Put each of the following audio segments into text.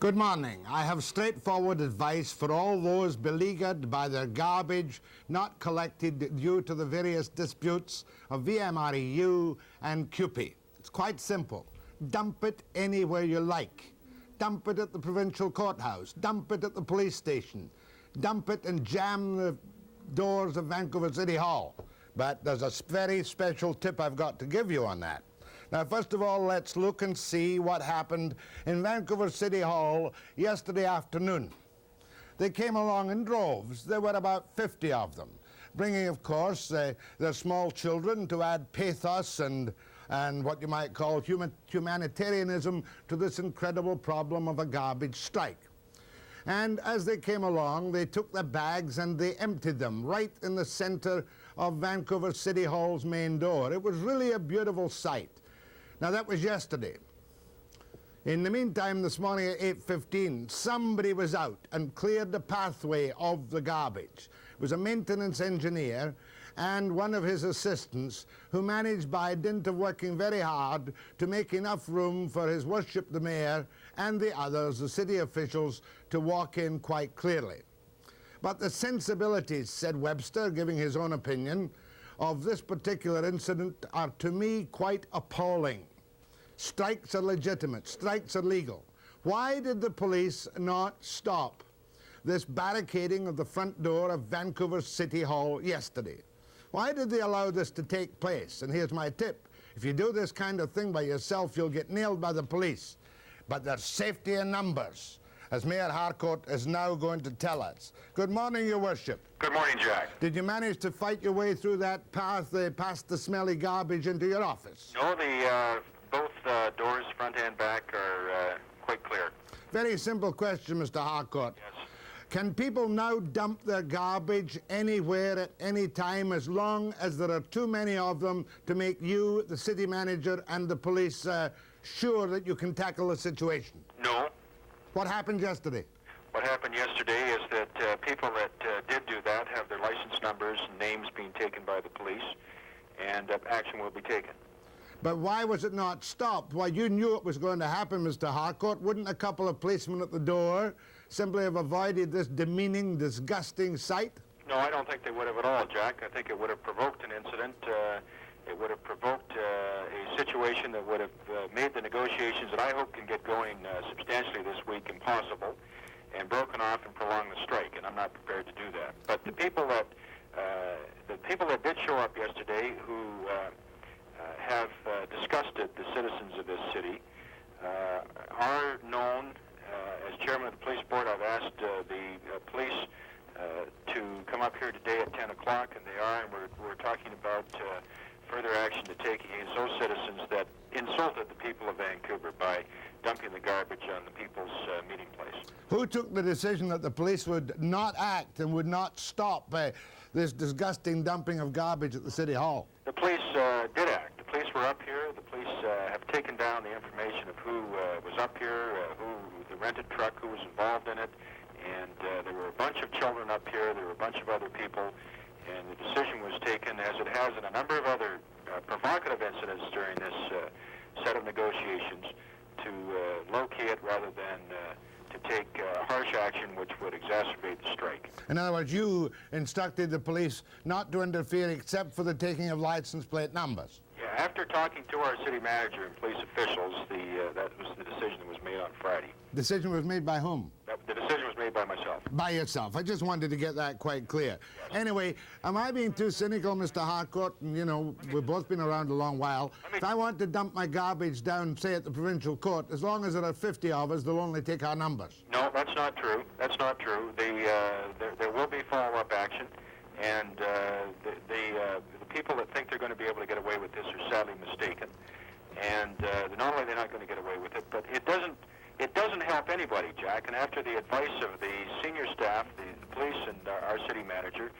Good morning. I have straightforward advice for all those beleaguered by their garbage not collected due to the various disputes of VMREU and CUPE. It's quite simple. Dump it anywhere you like. Dump it at the provincial courthouse. Dump it at the police station. Dump it and jam the doors of Vancouver City Hall. But there's a very special tip I've got to give you on that. Now, first of all, let's look and see what happened in Vancouver City Hall yesterday afternoon. They came along in droves. There were about 50 of them, bringing, of course, their small children to add pathos and what you might call humanitarianism to this incredible problem of a garbage strike. And as they came along, they took their bags and they emptied them right in the center of Vancouver City Hall's main door. It was really a beautiful sight. Now, that was yesterday. In the meantime, this morning at 8:15, somebody was out and cleared the pathway of the garbage. It was a maintenance engineer and one of his assistants who managed by dint of working very hard to make enough room for His Worship the Mayor and the others, the city officials, to walk in quite clearly. But the sensibilities, said Webster, giving his own opinion, of this particular incident are to me quite appalling. Strikes are legitimate. Strikes are legal. Why did the police not stop this barricading of the front door of Vancouver City Hall yesterday? Why did they allow this to take place? And here's my tip. If you do this kind of thing by yourself, you'll get nailed by the police. But there's safety in numbers, as Mayor Harcourt is now going to tell us. Good morning, Your Worship. Good morning, Jack. Did you manage to fight your way through that path past the smelly garbage into your office? No, both doors, front and back, are quite clear. Very simple question, Mr. Harcourt. Yes. Can people now dump their garbage anywhere at any time as long as there are too many of them to make you, the city manager, and the police sure that you can tackle the situation? No. What happened yesterday? What happened yesterday is that people that did do that have their license numbers and names being taken by the police, and action will be taken. But why was it not stopped? Why, you knew it was going to happen, Mr. Harcourt. Wouldn't a couple of policemen at the door simply have avoided this demeaning, disgusting sight? No, I don't think they would have at all, Jack. I think it would have provoked an incident. It would have provoked a situation that would have made the negotiations that I hope can get going substantially this week impossible, and broken off and prolonged the strike. And I'm not prepared to do that. But the people that did show up yesterday, who have disgusted the citizens of this city, are known. As chairman of the police board, I've asked the police to come up here today at 10 o'clock, and they are, and we're talking about further action to take against those citizens that insulted the people of Vancouver by dumping the garbage on the people's meeting place. Who took the decision that the police would not act and would not stop this disgusting dumping of garbage at the City Hall? The police did act. The police were up here. The police have taken down the information of who was up here, who the rented truck, who was involved in it, and there were a bunch of children up here. There were a bunch of other people, and the decision was taken, as it has in a number of other provocative incidents during this set of negotiations, to locate rather than to take harsh action which would exacerbate the strike. In other words, you instructed the police not to interfere except for the taking of license plate numbers. Yeah, after talking to our city manager and police officials, that was the decision that was made on Friday. Decision was made by whom? The decision was made by myself. By yourself. I just wanted to get that quite clear. Yes. Anyway, am I being too cynical, Mr. Harcourt? And, you know, we've both been around a long while. If I want to dump my garbage down, say, at the provincial court, as long as there are 50 of us, they'll only take our numbers. No, that's not true. That's not true. There will be follow-up action, and the people that think they're going to be able to get away with this are sadly mistaken. And not only are they not going to get away with it, but it doesn't help anybody, Jack. And after the advice of the senior staff, the police and our city manager,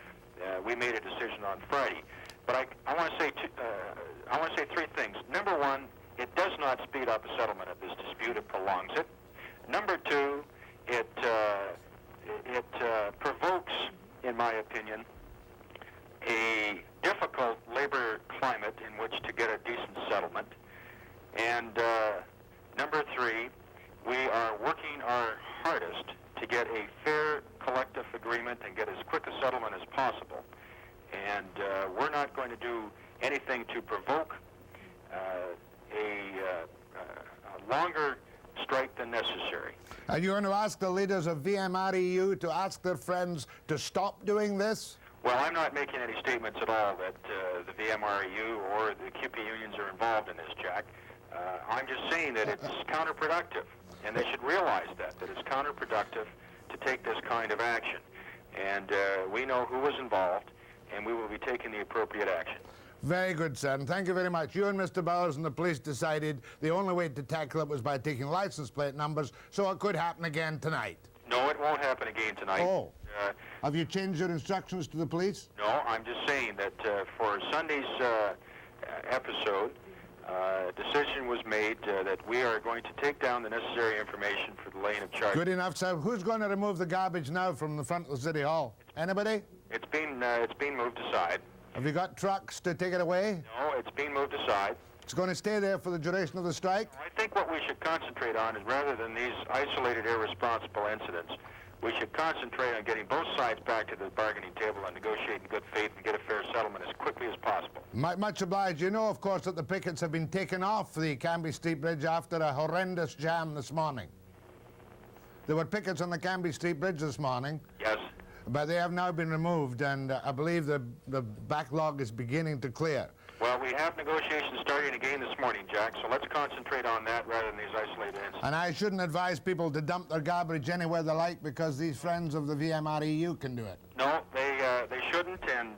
we made a decision on Friday. But I want to say three things. Number one, it does not speed up a settlement of this dispute; it prolongs it. Number two, it provokes, in my opinion, a difficult labor climate in which to get a decent settlement. And number three, we are working our strike than necessary. Are you going to ask the leaders of VMREU to ask their friends to stop doing this? Well, I'm not making any statements at all that the VMREU or the CUPE unions are involved in this, Jack. I'm just saying that it's counterproductive, and they should realize that it's counterproductive to take this kind of action. And we know who was involved, and we will be taking the appropriate action. Very good, sir, and thank you very much. You and Mr. Bowers and the police decided the only way to tackle it was by taking license plate numbers, so it could happen again tonight. No, it won't happen again tonight. Oh. Have you changed your instructions to the police? No, I'm just saying that for Sunday's episode, a decision was made that we are going to take down the necessary information for the laying of charges. Good enough, sir. Who's going to remove the garbage now from the front of the City Hall? Anybody? It's been moved aside. Have you got trucks to take it away? No, it's been moved aside. It's going to stay there for the duration of the strike? I think what we should concentrate on is, rather than these isolated, irresponsible incidents, we should concentrate on getting both sides back to the bargaining table and negotiate in good faith and get a fair settlement as quickly as possible. Much obliged. You know, of course, that the pickets have been taken off the Cambie Street Bridge after a horrendous jam this morning. There were pickets on the Cambie Street Bridge this morning. Yes. But they have now been removed, and I believe the backlog is beginning to clear. Well, we have negotiations starting again this morning, Jack, so let's concentrate on that rather than these isolated incidents. And I shouldn't advise people to dump their garbage anywhere they like, because these friends of the VMREU can do it. No, they shouldn't, and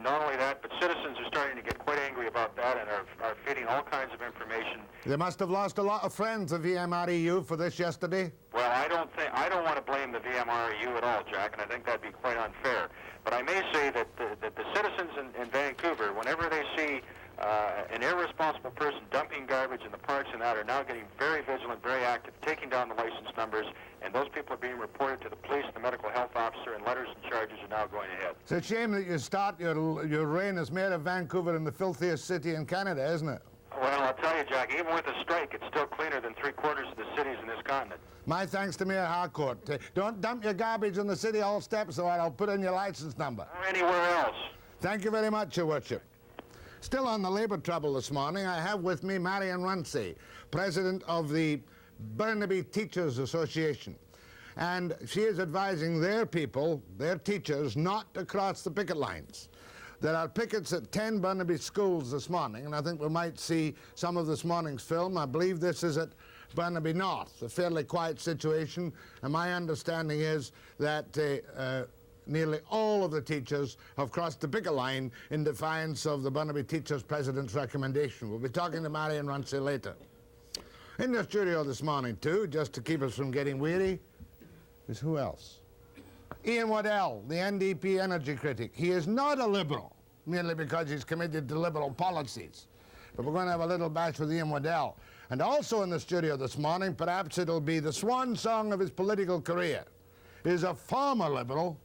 not only that, but citizens are starting to get quite angry about that and are feeding all kinds of information. They must have lost a lot of friends, the VMREU, for this yesterday. Well, I don't want to blame the VMREU at all, Jack, and I think that'd be quite unfair. But I may say that the citizens in Vancouver, whenever they see an irresponsible person dumping garbage in the parks and that, are now getting very vigilant, very active, taking down the license numbers, and those people are being reported to the police, the medical health officer, and letters and charges are now going ahead. It's a shame that you start your reign as Mayor of Vancouver in the filthiest city in Canada, isn't it? Well, I'll tell you, Jack, even with a strike, it's still cleaner than 3/4 of the cities in this continent. My thanks to Mayor Harcourt. Don't dump your garbage on the City Hall steps, or I'll put in your license number. Or anywhere else. Thank you very much, Your Worship. Still on the labour trouble this morning, I have with me Marion Runcie, president of the Burnaby Teachers Association. And she is advising their people, their teachers, not to cross the picket lines. There are pickets at 10 Burnaby schools this morning, and I think we might see some of this morning's film. I believe this is at Burnaby North, a fairly quiet situation, and my understanding is that nearly all of the teachers have crossed the picket line in defiance of the Burnaby Teachers President's recommendation. We'll be talking to Marion Runcie later. In the studio this morning, too, just to keep us from getting weary, is who else? Ian Waddell, the N.D.P energy critic. He is not a Liberal, merely because he's committed to Liberal policies. But we're going to have a little bash with Ian Waddell. And also in the studio this morning, perhaps it'll be the swan song of his political career, is a former Liberal,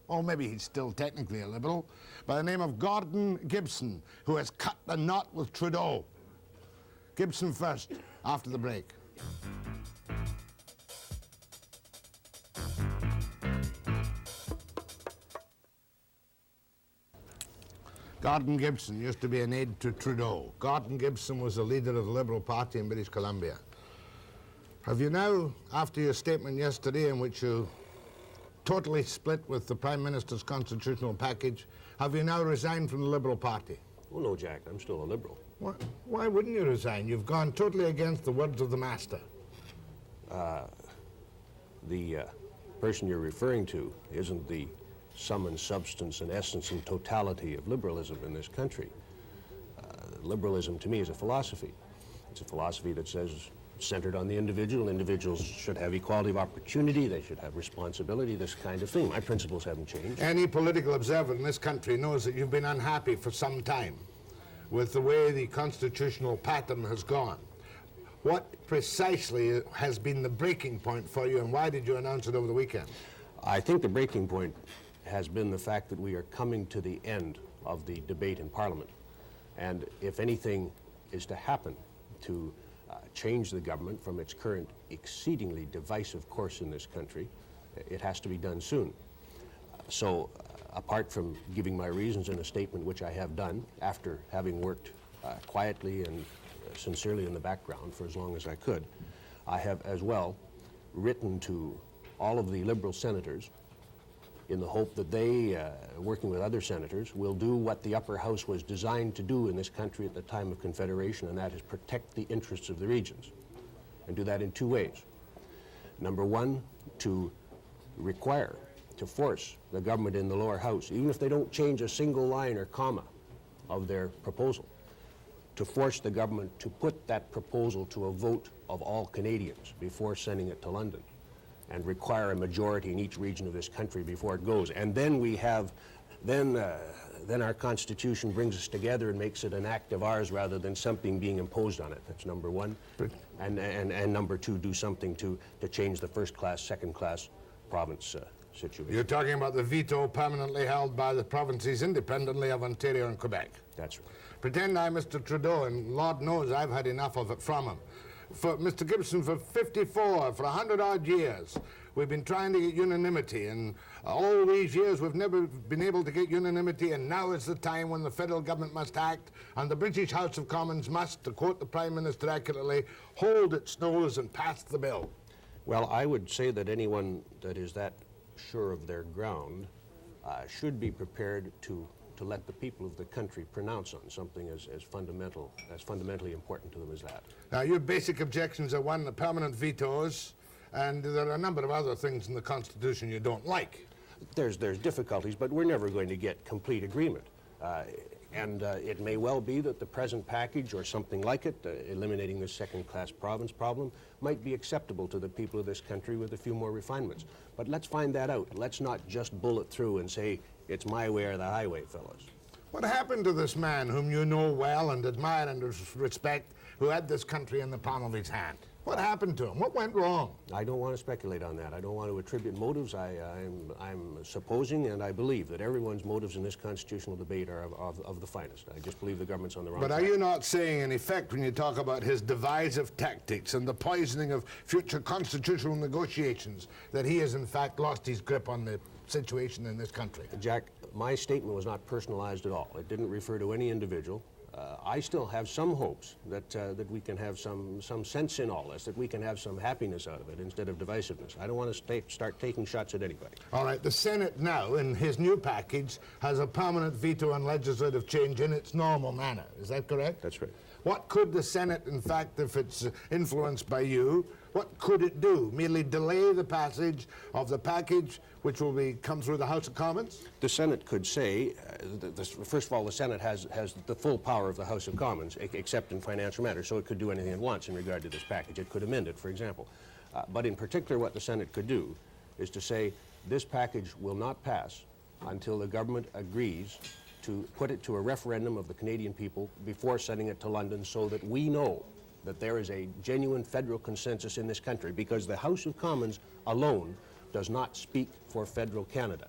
or maybe he's still technically a Liberal, by the name of Gordon Gibson, who has cut the knot with Trudeau. Gibson first, after the break. Gordon Gibson used to be an aide to Trudeau. Gordon Gibson was the leader of the Liberal Party in British Columbia. Have you now, after your statement yesterday in which you totally split with the Prime Minister's constitutional package, have you now resigned from the Liberal Party? Well, no, Jack, I'm still a Liberal. Why wouldn't you resign? You've gone totally against the words of the Master. The person you're referring to isn't the sum and substance and essence and totality of liberalism in this country. Liberalism, to me, is a philosophy. It's a philosophy that says, centered on the individual. Individuals should have equality of opportunity, they should have responsibility, this kind of thing. My principles haven't changed. Any political observer in this country knows that you've been unhappy for some time with the way the constitutional pattern has gone. What precisely has been the breaking point for you, and why did you announce it over the weekend? I think the breaking point has been the fact that we are coming to the end of the debate in Parliament. And if anything is to happen to change the government from its current exceedingly divisive course in this country, it has to be done soon. So apart from giving my reasons in a statement, which I have done after having worked quietly and sincerely in the background for as long as I could, I have as well written to all of the Liberal senators in the hope that they, working with other senators, will do what the upper house was designed to do in this country at the time of Confederation, and that is protect the interests of the regions, and do that in two ways. Number one, to require, to force the government in the lower house, even if they don't change a single line or comma of their proposal, to force the government to put that proposal to a vote of all Canadians before sending it to London, and require a majority in each region of this country before it goes. And then we have, then our Constitution brings us together and makes it an act of ours rather than something being imposed on it. That's number one. And number two, do something to change the first-class, second-class province situation. You're talking about the veto permanently held by the provinces independently of Ontario and Quebec. That's right. Pretend I'm Mr. Trudeau, and Lord knows I've had enough of it from him. For Mr. Gibson, for 100-odd years, we've been trying to get unanimity, and all these years we've never been able to get unanimity, and now is the time when the federal government must act, and the British House of Commons must, to quote the Prime Minister accurately, hold its nose and pass the bill. Well, I would say that anyone that is that sure of their ground should be prepared to let the people of the country pronounce on something as fundamentally important to them as that. Now, your basic objections are, one, the permanent vetoes, and there are a number of other things in the Constitution you don't like. There's difficulties, but we're never going to get complete agreement. And it may well be that the present package or something like it, eliminating the second-class province problem, might be acceptable to the people of this country with a few more refinements. But let's find that out. Let's not just bullet through and say, it's my way or the highway, fellas. What happened to this man whom you know well and admire and respect, who had this country in the palm of his hand? What happened to him? What went wrong? I don't want to speculate on that. I don't want to attribute motives. I'm supposing and I believe that everyone's motives in this constitutional debate are of the finest. I just believe the government's on the wrong side. But are you not saying, in effect, when you talk about his divisive tactics and the poisoning of future constitutional negotiations, that he has in fact lost his grip on the situation in this country? Jack, my statement was not personalized at all. It didn't refer to any individual. I still have some hopes that we can have some sense in all this, that we can have some happiness out of it instead of divisiveness. I don't want to start taking shots at anybody. All right, the Senate now, in his new package, has a permanent veto on legislative change in its normal manner. Is that correct? That's right. What could the Senate, in fact, if it's influenced by you, what could it do? Merely delay the passage of the package which will come through the House of Commons? The Senate could say, first of all, the Senate has the full power of the House of Commons, except in financial matters, so it could do anything it wants in regard to this package. It could amend it, for example. But in particular, what the Senate could do is to say, this package will not pass until the government agrees to put it to a referendum of the Canadian people before sending it to London, so that we know that there is a genuine federal consensus in this country, because the House of Commons alone does not speak for federal Canada.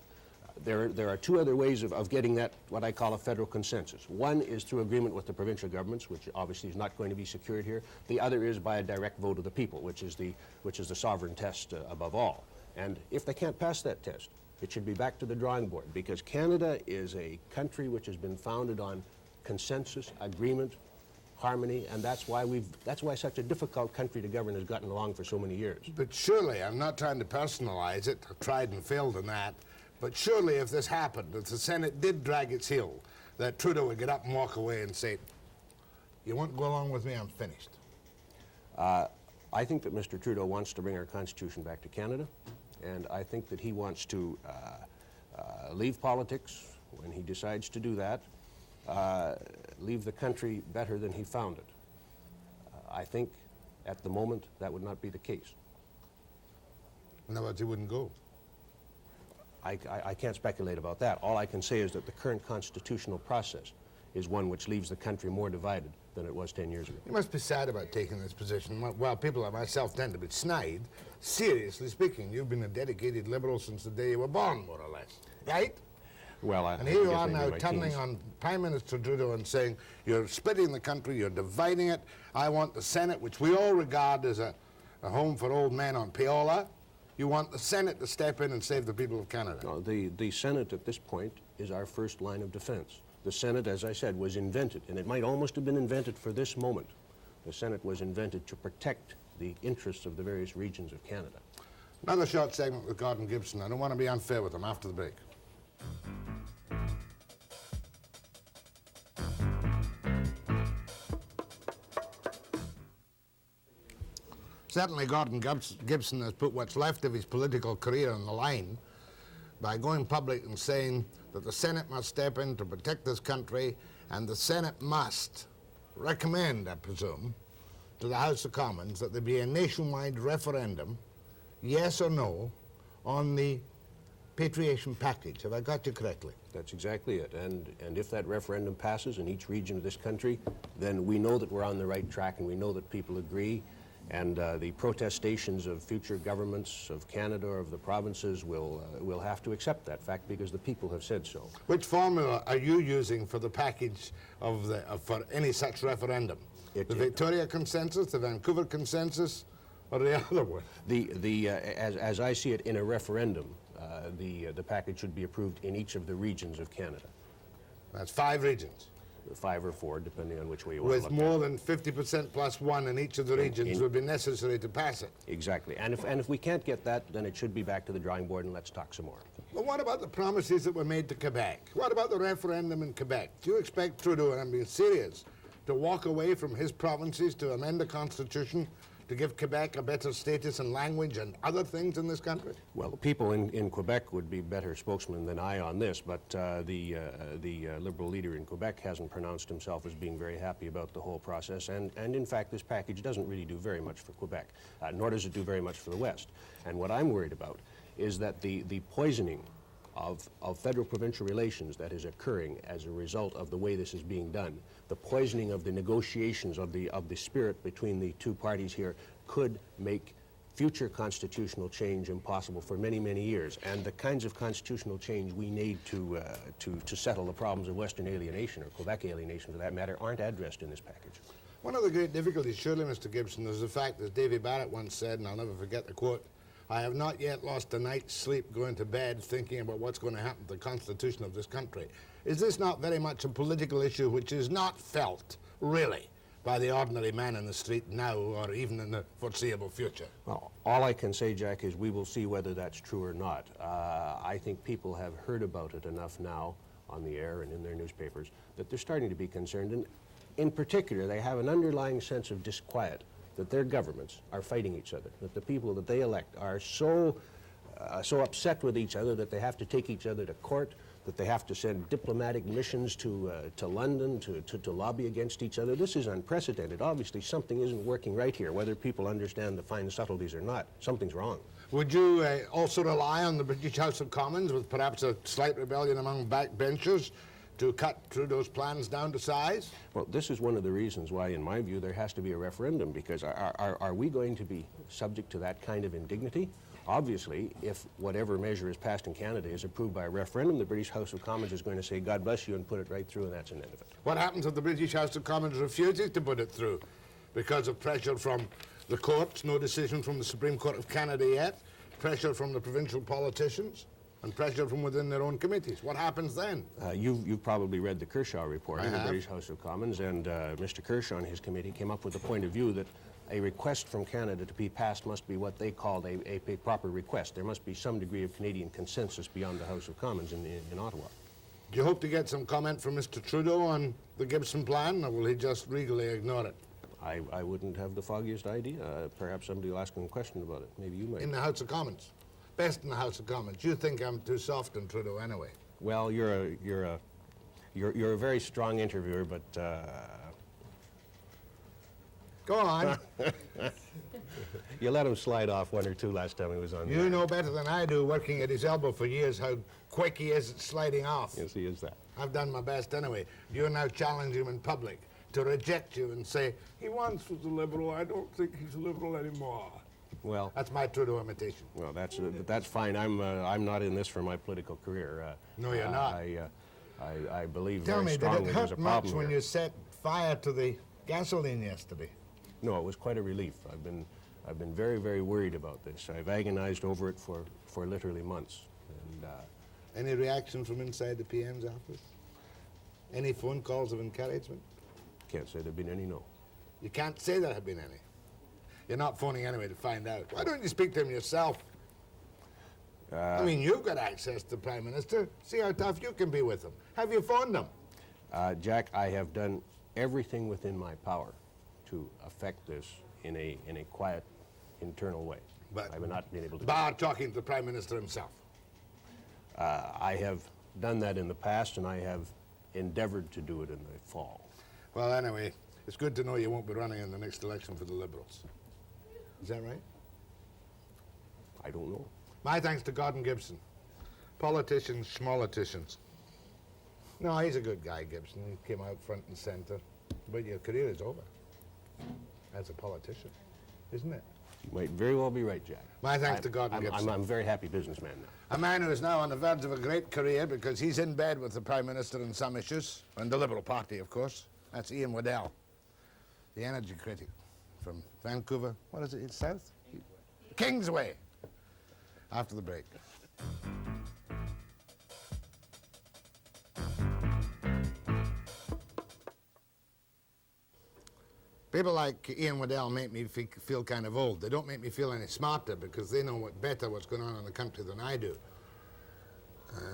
There are two other ways of getting that, what I call a federal consensus. One is through agreement with the provincial governments, which obviously is not going to be secured here. The other is by a direct vote of the people, which is the sovereign test above all. And if they can't pass that test, it should be back to the drawing board, because Canada is a country which has been founded on consensus, agreement, harmony, and that's why such a difficult country to govern has gotten along for so many years. But surely, I'm not trying to personalize it, I've tried and failed in that, but surely if this happened, if the Senate did drag its heel, that Trudeau would get up and walk away and say, you won't go along with me, I'm finished. I think that Mr. Trudeau wants to bring our Constitution back to Canada, and I think that he wants to leave politics when he decides to do that, leave the country better than he found it. I think at the moment that would not be the case. In other words, he wouldn't go. I can't speculate about that. All I can say is that the current constitutional process is one which leaves the country more divided than it was 10 years ago. You must be sad about taking this position. Well, people like myself tend to be snide. Seriously speaking, you've been a dedicated Liberal since the day you were born, more or less, right? Well, and here you are now turning on Prime Minister Trudeau and saying, you're splitting the country, you're dividing it. I want the Senate, which we all regard as a home for old men on payola. You want the Senate to step in and save the people of Canada. No, the Senate at this point is our first line of defense. The Senate, as I said, was invented, and it might almost have been invented for this moment. The Senate was invented to protect the interests of the various regions of Canada. Another short segment with Gordon Gibson. I don't want to be unfair with him after the break. Certainly Gordon Gibson has put what's left of his political career on the line by going public and saying that the Senate must step in to protect this country, and the Senate must recommend, I presume, to the House of Commons that there be a nationwide referendum, yes or no, on the patriation package. Have I got you correctly? That's exactly it. And if that referendum passes in each region of this country, then we know that we're on the right track, and we know that people agree. And the protestations of future governments of Canada or of the provinces will have to accept that fact because the people have said so. Which formula are you using for the package for any such referendum? The Victoria Consensus, the Vancouver Consensus, or the other one? As I see it, in a referendum, the package should be approved in each of the regions of Canada. That's 5 regions. 5 or 4, depending on which way you want to look at it. With more than 50% plus 1 in each of the regions would be necessary to pass it. Exactly. And if we can't get that, then it should be back to the drawing board and let's talk some more. But what about the promises that were made to Quebec? What about the referendum in Quebec? Do you expect Trudeau, and I'm being serious, to walk away from his provinces to amend the Constitution to give Quebec a better status and language and other things in this country? Well, the people in Quebec would be better spokesmen than I on this, but the Liberal leader in Quebec hasn't pronounced himself as being very happy about the whole process, and in fact this package doesn't really do very much for Quebec, nor does it do very much for the West. And what I'm worried about is that the poisoning of federal-provincial relations that is occurring as a result of the way this is being done, the poisoning of the negotiations of the spirit between the two parties here could make future constitutional change impossible for many, many years. And the kinds of constitutional change we need to settle the problems of Western alienation, or Quebec alienation for that matter, aren't addressed in this package. One of the great difficulties, surely, Mr. Gibson, is the fact that Davy Barrett once said, and I'll never forget the quote, "I have not yet lost a night's sleep going to bed thinking about what's going to happen to the Constitution of this country." Is this not very much a political issue which is not felt, really, by the ordinary man in the street now or even in the foreseeable future? Well, all I can say, Jack, is we will see whether that's true or not. I think people have heard about it enough now on the air and in their newspapers that they're starting to be concerned. And in particular, they have an underlying sense of disquiet that their governments are fighting each other, that the people that they elect are so upset with each other that they have to take each other to court, that they have to send diplomatic missions to London to lobby against each other. This is unprecedented. Obviously, something isn't working right here, whether people understand the fine subtleties or not. Something's wrong. Would you also rely on the British House of Commons, with perhaps a slight rebellion among backbenchers, to cut Trudeau's plans down to size? Well, this is one of the reasons why, in my view, there has to be a referendum, because are we going to be subject to that kind of indignity? Obviously, if whatever measure is passed in Canada is approved by a referendum, the British House of Commons is going to say, God bless you, and put it right through, and that's an end of it. What happens if the British House of Commons refuses to put it through because of pressure from the courts, no decision from the Supreme Court of Canada yet, pressure from the provincial politicians, and pressure from within their own committees? What happens then? You've probably read the Kershaw report in the have. British House of Commons, and Mr. Kershaw and his committee came up with the point of view that a request from Canada to be passed must be what they called a proper request. There must be some degree of Canadian consensus beyond the House of Commons in Ottawa. Do you hope to get some comment from Mr. Trudeau on the Gibson plan, or will he just regally ignore it? I wouldn't have the foggiest idea. Perhaps somebody will ask him a question about it. Maybe you might. In the House of Commons? Best in the House of Commons. You think I'm too soft on Trudeau anyway? Well, you're a very strong interviewer, but Go on. you let him slide off one or two last time he was on. You know better than I do, working at his elbow for years, how quick he is at sliding off. Yes, he is that. I've done my best anyway. You're now challenging him in public to reject you and say, he once was a Liberal, I don't think he's a Liberal anymore. Well, That's my Trudeau imitation. well, that's fine. I'm not in this for my political career. No, you're not. I believe Tell very me, did strongly it there's a hurt much problem when here. you set fire to the gasoline yesterday? No, it was quite a relief. I've been very, very worried about this. I've agonized over it for literally months. And Any reaction from inside the PM's office? Any phone calls of encouragement? can't say there've been any, no. You can't say there have been any. You're not phoning anyway to find out. Why don't you speak to him yourself? I mean, you've got access to the Prime Minister. See how tough you can be with him. Have you phoned him? Jack, I have done everything within my power to affect this in a quiet, internal way. But I have not been able to. Bar talking to the Prime Minister himself. I have done that in the past, and I have endeavored to do it in the fall. Well, anyway, it's good to know you won't be running in the next election for the Liberals. Is that right? I don't know. My thanks to Gordon Gibson. Politicians, schmoliticians. No, he's a good guy, Gibson. He came out front and center. But your career is over as a politician, isn't it? You might very well be right, Jack. My thanks to Gordon Gibson. I'm a very happy businessman now. A man who is now on the verge of a great career because he's in bed with the Prime Minister on some issues, and the Liberal Party, of course. That's Ian Waddell, the energy critic from Vancouver. What is it? It's south? Kingsway. After the break. People like Ian Waddell make me feel kind of old. They don't make me feel any smarter because they know what's going on in the country than I do.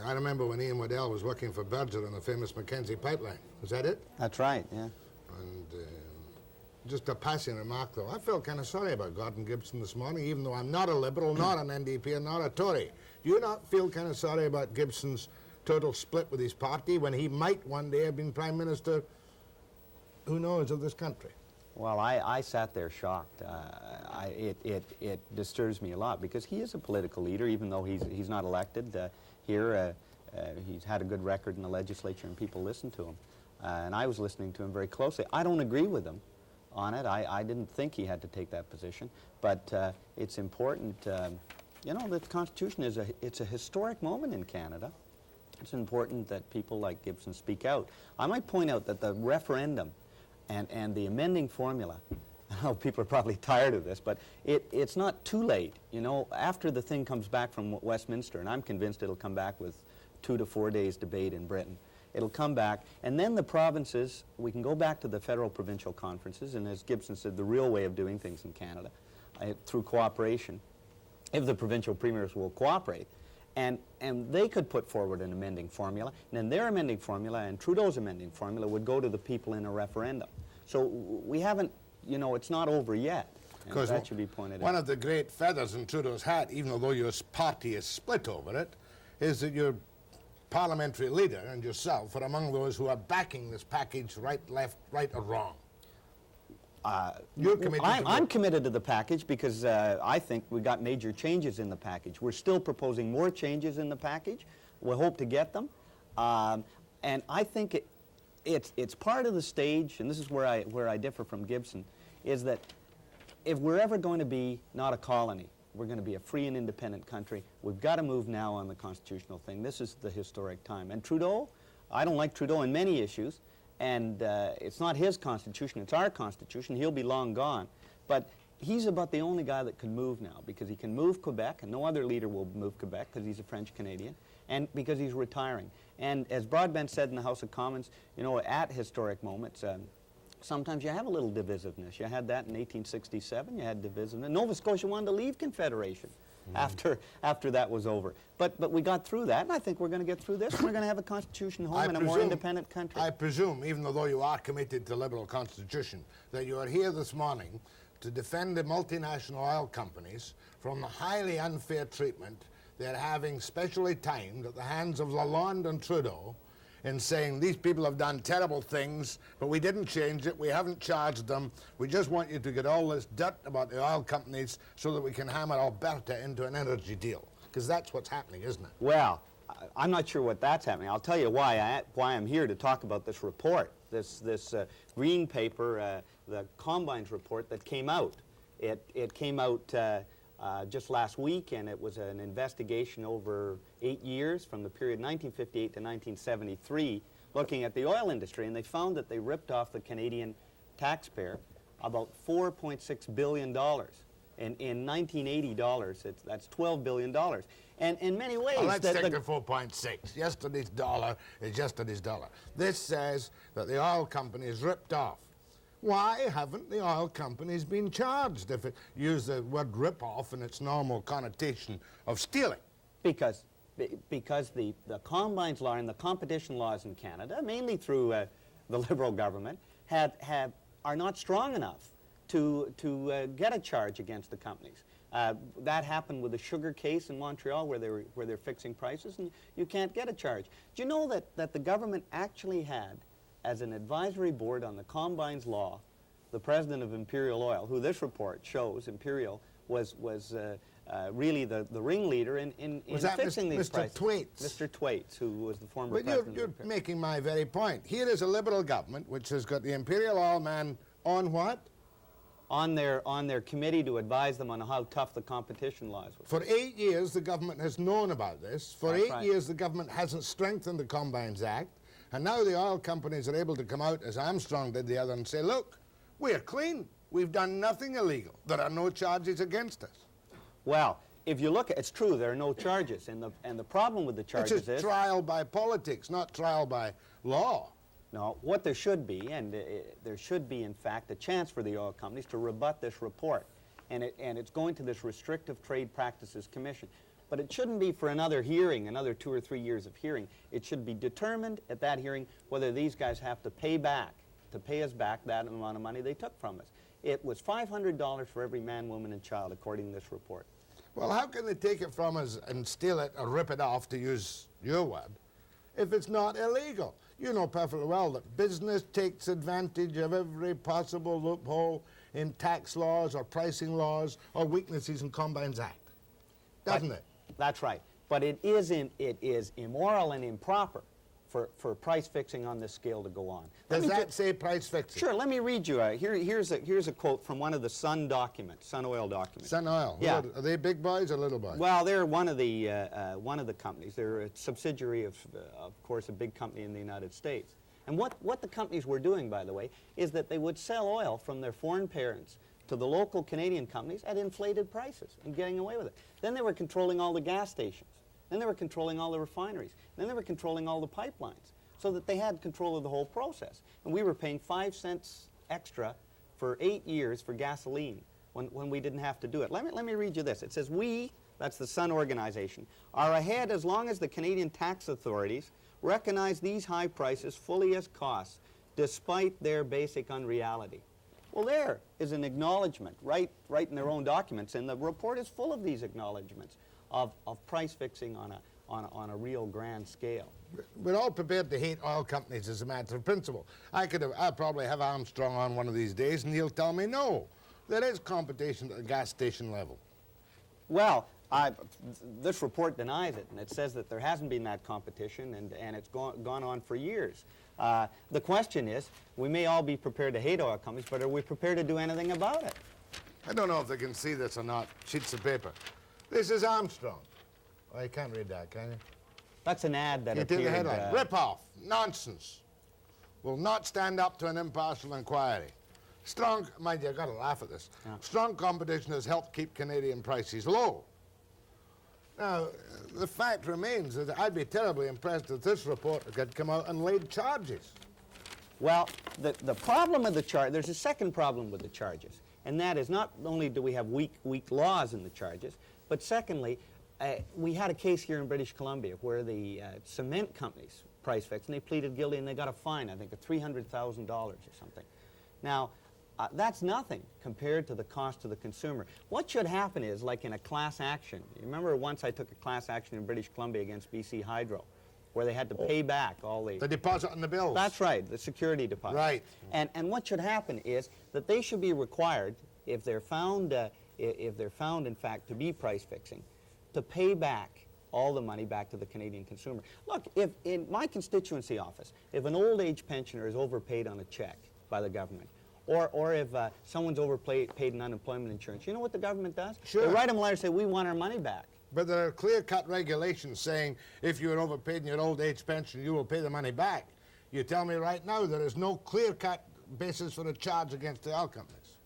I remember when Ian Waddell was working for Berger on the famous Mackenzie pipeline. Was that it? That's right, yeah. And just a passing remark, though. I felt kind of sorry about Gordon Gibson this morning, even though I'm not a Liberal, not an N.D.P, and not a Tory. Do you not feel kind of sorry about Gibson's total split with his party when he might one day have been Prime Minister, who knows, of this country? Well, I sat there shocked. It disturbs me a lot because he is a political leader, even though he's not elected. Here, he's had a good record in the legislature and people listen to him. And I was listening to him very closely. I don't agree with him on it. I didn't think he had to take that position. But it's important, you know, the Constitution it's a historic moment in Canada. It's important that people like Gibson speak out. I might point out that the referendum and the amending formula, I know people are probably tired of this, but it's not too late. You know, after the thing comes back from Westminster, and I'm convinced it'll come back with 2 to 4 days debate in Britain, it'll come back, and then the provinces, we can go back to the federal provincial conferences, and as Gibson said, the real way of doing things in Canada, through cooperation, if the provincial premiers will cooperate. And they could put forward an amending formula, and then their amending formula and Trudeau's amending formula would go to the people in a referendum. So we haven't, you know, it's not over yet. Because that should be pointed out. One of the great feathers in Trudeau's hat, even though your party is split over it, is that your parliamentary leader and yourself are among those who are backing this package, right, left, right or wrong. You're committed I'm committed to the package because I think we got major changes in the package. We're still proposing more changes in the package. We hope to get them. And I think it's part of the stage, and this is where I differ from Gibson, is that if we're ever going to be not a colony, we're going to be a free and independent country, we've got to move now on the constitutional thing. This is the historic time. And Trudeau, I don't like Trudeau in many issues, and it's not his constitution, it's our constitution. He'll be long gone. But he's about the only guy that can move now, because he can move Quebec, and no other leader will move Quebec because he's a French-Canadian, and because he's retiring. And as Broadbent said in the House of Commons, you know, at historic moments, sometimes you have a little divisiveness. You had that in 1867, you had divisiveness. Nova Scotia wanted to leave Confederation after that was over. But we got through that, and I think we're going to get through this. We're going to have a constitution home in a more independent country. I presume, even though you are committed to Liberal Constitution, that you are here this morning to defend the multinational oil companies from the highly unfair treatment they're having, specially timed, at the hands of Lalonde and Trudeau, in saying these people have done terrible things, but we didn't change it, we haven't charged them, we just want you to get all this dirt about the oil companies so that we can hammer Alberta into an energy deal. Because that's what's happening, isn't it? Well, I'm not sure what that's happening. I'll tell you why I'm here to talk about this report, this green paper, the Combines report that came out. It came out just last week, and it was an investigation over 8 years from the period 1958 to 1973, looking at the oil industry, and they found that they ripped off the Canadian taxpayer about $4.6 billion. And in 1980 dollars, that's $12 billion. And in many ways... Well, let's take the 4.6. Yesterday's dollar is yesterday's dollar. This says that the oil companies ripped off Why haven't the oil companies been charged, if it use the word rip-off in its normal connotation of stealing? Because the combines law and the competition laws in Canada, mainly through the Liberal government, are not strong enough to get a charge against the companies. That happened with the sugar case in Montreal, where they're fixing prices, and you can't get a charge. Do you know that the government actually had, as an advisory board on the combines law, the president of Imperial Oil, who this report shows Imperial was really the ringleader in fixing these prices. Mr. Thwaites? Mr. Thwaites, who was the former But president. you're making my very point. Here is a Liberal government which has got the Imperial Oil man on what? On their committee to advise them on how tough the competition laws were. For 8 years, the government has known about this. For That's 8 right. years, the government hasn't strengthened the Combines Act. And now the oil companies are able to come out, as Armstrong did the other, and say, look, we're clean. We've done nothing illegal. There are no charges against us. Well, if you look at it's true, there are no charges. And the problem with the charges It's is... trial by politics, not trial by law. No, what there should be, and there should be, in fact, a chance for the oil companies to rebut this report. And it's going to this Restrictive Trade Practices Commission. But it shouldn't be for another hearing, another 2 or 3 years of hearing. It should be determined at that hearing whether these guys have to pay us back that amount of money they took from us. It was $500 for every man, woman, and child, according to this report. Well, how can they take it from us and steal it or rip it off, to use your word, if it's not illegal? You know perfectly well that business takes advantage of every possible loophole in tax laws or pricing laws or weaknesses in Combines Act, doesn't it? That's right. But it is immoral and improper for price fixing on this scale to go on. Does that say price fixing? Sure. Let me read you. Here's a quote from one of the Sun documents, Sun Oil documents. Sun Oil. Yeah. Are they big boys or little boys? Well, they're one of the companies. They're a subsidiary of course, a big company in the United States. And what the companies were doing, by the way, is that they would sell oil from their foreign parents to the local Canadian companies at inflated prices and getting away with it. Then they were controlling all the gas stations. Then they were controlling all the refineries. Then they were controlling all the pipelines, so that they had control of the whole process. And we were paying 5 cents extra for 8 years for gasoline when we didn't have to do it. Let me read you this. It says, we, that's the Sun organization, are ahead as long as the Canadian tax authorities recognize these high prices fully as costs, despite their basic unreality. Well, there is an acknowledgement right in their own documents, and the report is full of these acknowledgements of price fixing on a real grand scale. We're all prepared to hate oil companies as a matter of principle. I'll probably have Armstrong on one of these days, and he'll tell me, no, there is competition at the gas station level. Well, this report denies it, and it says that there hasn't been that competition, and it's gone on for years. The question is, we may all be prepared to hate oil companies, but are we prepared to do anything about it? I don't know if they can see this or not. Sheets of paper. This is Armstrong. Oh, you can't read that, can you? That's an ad that You appeared... did the headline. Rip-off. Nonsense. Will not stand up to an impartial inquiry. Strong, mind you, I've got to laugh at this. Yeah. Strong competition has helped keep Canadian prices low. Now, the fact remains that I'd be terribly impressed if this report had come out and laid charges. Well, the problem with the charge, there's a second problem with the charges, and that is not only do we have weak laws in the charges, but secondly, we had a case here in British Columbia where the cement companies price fixed, and they pleaded guilty, and they got a fine, I think, of $300,000 or something. Now, that's nothing compared to the cost to the consumer. What should happen is, like in a class action, you remember once I took a class action in British Columbia against BC Hydro, where they had to pay back all the deposit on the bills. That's right, the security deposit. Right. And what should happen is that they should be required, if they're found in fact to be price fixing, to pay back all the money back to the Canadian consumer. Look, if in my constituency office, if an old age pensioner is overpaid on a check by the government, or if someone's overpaid in unemployment insurance, you know what the government does? Sure. They write them a letter and say, we want our money back. But there are clear-cut regulations saying if you are overpaid in your old age pension, you will pay the money back. You tell me right now there is no clear-cut basis for a charge against the oil companies.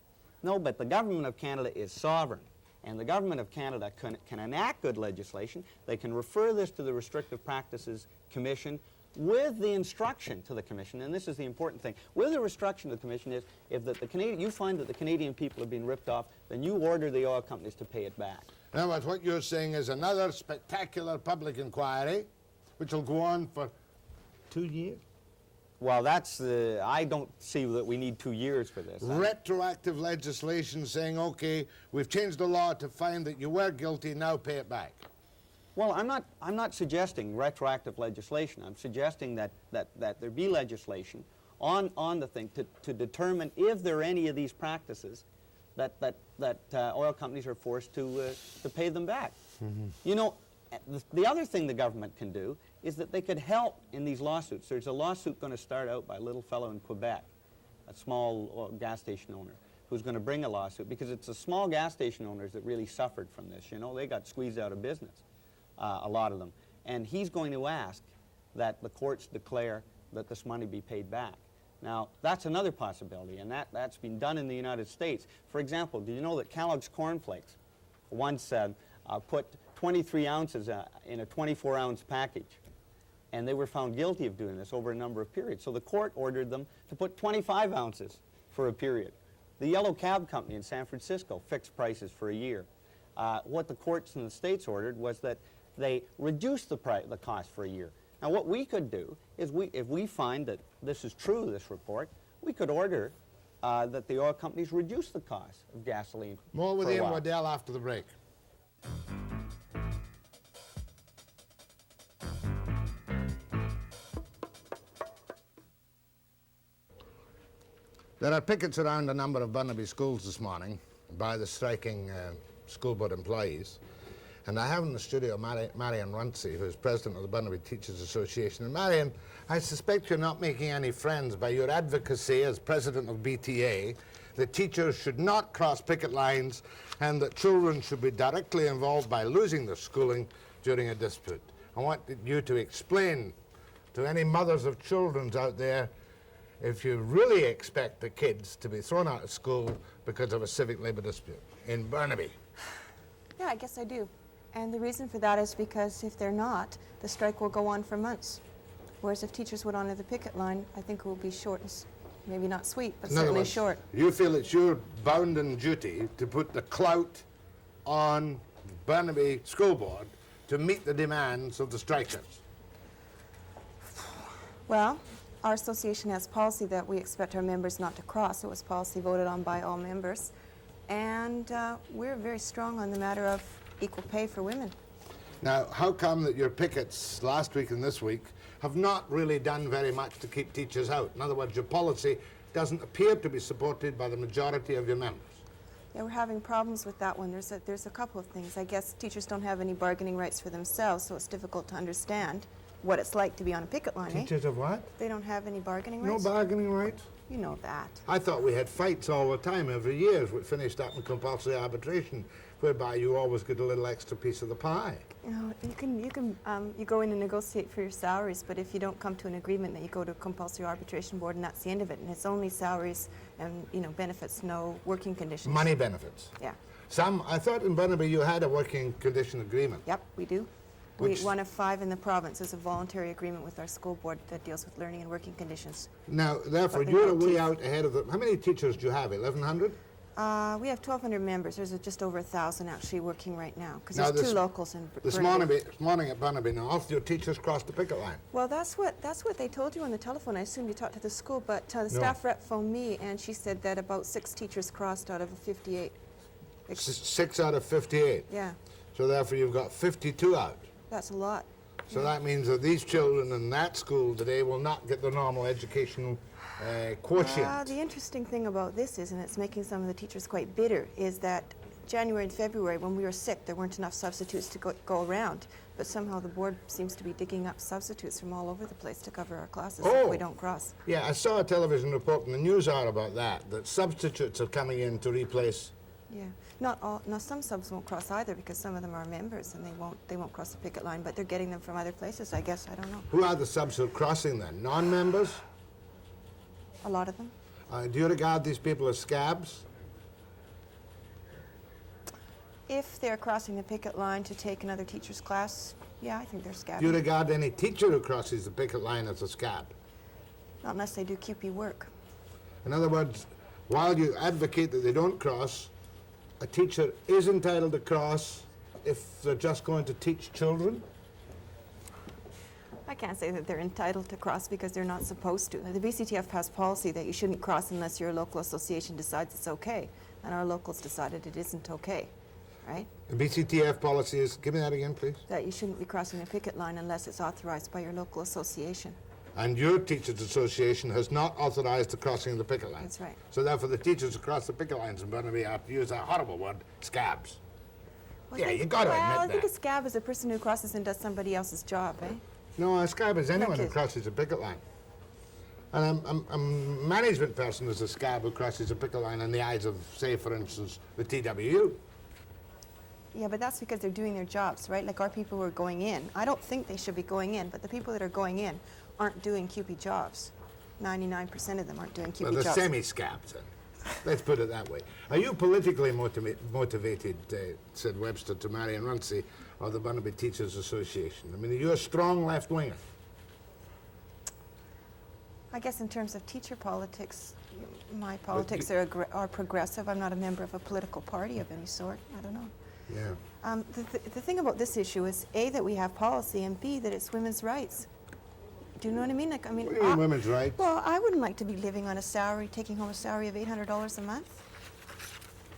No, but the government of Canada is sovereign. And the government of Canada can enact good legislation. They can refer this to the Restrictive Practices Commission with the instruction to the Commission, and this is the important thing, with the instruction to the Commission is, if you find that the Canadian people have been ripped off, then you order the oil companies to pay it back. In other words, what you're saying is another spectacular public inquiry, which will go on for 2 years? Well, that's I don't see that we need 2 years for this. Retroactive legislation saying, okay, we've changed the law to find that you were guilty, now pay it back. Well, I'm not suggesting retroactive legislation. I'm suggesting that there be legislation on the thing to determine if there are any of these practices that oil companies are forced to pay them back. Mm-hmm. You know, the other thing the government can do is that they could help in these lawsuits. There's a lawsuit going to start out by a little fellow in Quebec, a small gas station owner, who's going to bring a lawsuit because it's the small gas station owners that really suffered from this. You know, they got squeezed out of business, a lot of them. And he's going to ask that the courts declare that this money be paid back. Now, that's another possibility, and that's been done in the United States. For example, do you know that Kellogg's Corn Flakes once put 23 ounces in a 24-ounce package, and they were found guilty of doing this over a number of periods. So the court ordered them to put 25 ounces for a period. The Yellow Cab Company in San Francisco fixed prices for a year. What the courts in the States ordered was that they reduced the cost for a year. Now, what we could do is, if we find that this is true, this report, we could order that the oil companies reduce the cost of gasoline. More with Ian Waddell after the break. There are pickets around a number of Burnaby schools this morning by the striking school board employees. And I have in the studio Marion Runcie, who is president of the Burnaby Teachers Association. And Marion, I suspect you're not making any friends by your advocacy as president of BTA that teachers should not cross picket lines and that children should be directly involved by losing their schooling during a dispute. I want you to explain to any mothers of children out there if you really expect the kids to be thrown out of school because of a civic labor dispute in Burnaby. Yeah, I guess I do. And the reason for that is because if they're not, the strike will go on for months. Whereas if teachers would honor the picket line, I think it will be short and maybe not sweet, but certainly short. You feel it's your bounden duty to put the clout on Burnaby School Board to meet the demands of the strikers. Well, our association has policy that we expect our members not to cross. It was policy voted on by all members. And we're very strong on the matter of equal pay for women. Now, how come that your pickets last week and this week have not really done very much to keep teachers out? In other words, your policy doesn't appear to be supported by the majority of your members. Yeah, we're having problems with that one. There's a couple of things. I guess teachers don't have any bargaining rights for themselves, so it's difficult to understand what it's like to be on a picket line. Teachers have what? They don't have any bargaining No rights. bargaining rights? You know that. I thought we had fights all the time, every year, which finished up in compulsory arbitration, whereby you always get a little extra piece of the pie. You know, you go in and negotiate for your salaries, but if you don't come to an agreement, then you go to a compulsory arbitration board, and that's the end of it. And it's only salaries and benefits, no working conditions. Money benefits. Yeah. I thought in Burnaby you had a working condition agreement. Yep, we do. One of 5 in the province is a voluntary agreement with our school board that deals with learning and working conditions. Now, therefore, you're way out ahead of the... How many teachers do you have, 1,100? We have 1,200 members. There's just over 1,000 actually working right now, because there's 2 locals in This morning at Burnaby North, your teachers crossed the picket line. Well, that's what they told you on the telephone. I assume you talked to the school, but the staff rep phoned me, and she said that about 6 teachers crossed out of 58. 6 out of 58? Yeah. So therefore you've got 52 out. That's a lot. So that means that these children in that school today will not get the normal educational quotient. The interesting thing about this is, and it's making some of the teachers quite bitter, is that January and February, when we were sick, there weren't enough substitutes to go around. But somehow the board seems to be digging up substitutes from all over the place to cover our classes if we don't cross. Yeah, I saw a television report in the news hour about that substitutes are coming in to replace. Yeah. Not all. Now, some subs won't cross either because some of them are members and they won't cross the picket line, but they're getting them from other places, I guess. I don't know. Who are the subs who are crossing then? Non-members? A lot of them. Do you regard these people as scabs? If they're crossing the picket line to take another teacher's class, Yeah, I think they're Do scabby. you regard any teacher who crosses the picket line as a scab? Not unless they do CUPE work. In other words, while you advocate that they don't cross, a teacher is entitled to cross if they're just going to teach children? I can't say that they're entitled to cross because they're not supposed to. The BCTF has policy that you shouldn't cross unless your local association decides it's okay. And our locals decided it isn't okay, right? The BCTF policy is, give me that again, please. That you shouldn't be crossing a picket line unless it's authorized by your local association. And your teachers' association has not authorized the crossing of the picket line. That's right. So therefore the teachers who cross the picket lines in Burnaby have to use that horrible word, scabs. Well, Yeah, you gotta well, I admit think that. a scab is a person who crosses and does somebody else's job, eh? No, a scab is anyone who Like it. crosses a picket line. And a management person is a scab who crosses a picket line in the eyes of, say, for instance, the TWU. Yeah, but that's because they're doing their jobs, right? Like our people who are going in. I don't think they should be going in, but the people that are going in aren't doing CUPE jobs. 99% of them aren't doing CUPE Well, the jobs. semi-scabs, then. Let's put it that way. Are you politically motivated, said Webster to Marion Runcie of the Burnaby Teachers Association? I mean, are you a strong left-winger? I guess in terms of teacher politics, my politics are progressive. I'm not a member of a political party of any sort. I don't know. Yeah. The thing about this issue is, A, that we have policy, and B, that it's women's rights. Do you know what I mean? Like, I mean, What do you mean women's rights? Well, I wouldn't like to be living on a salary, taking home a salary of $800 a month.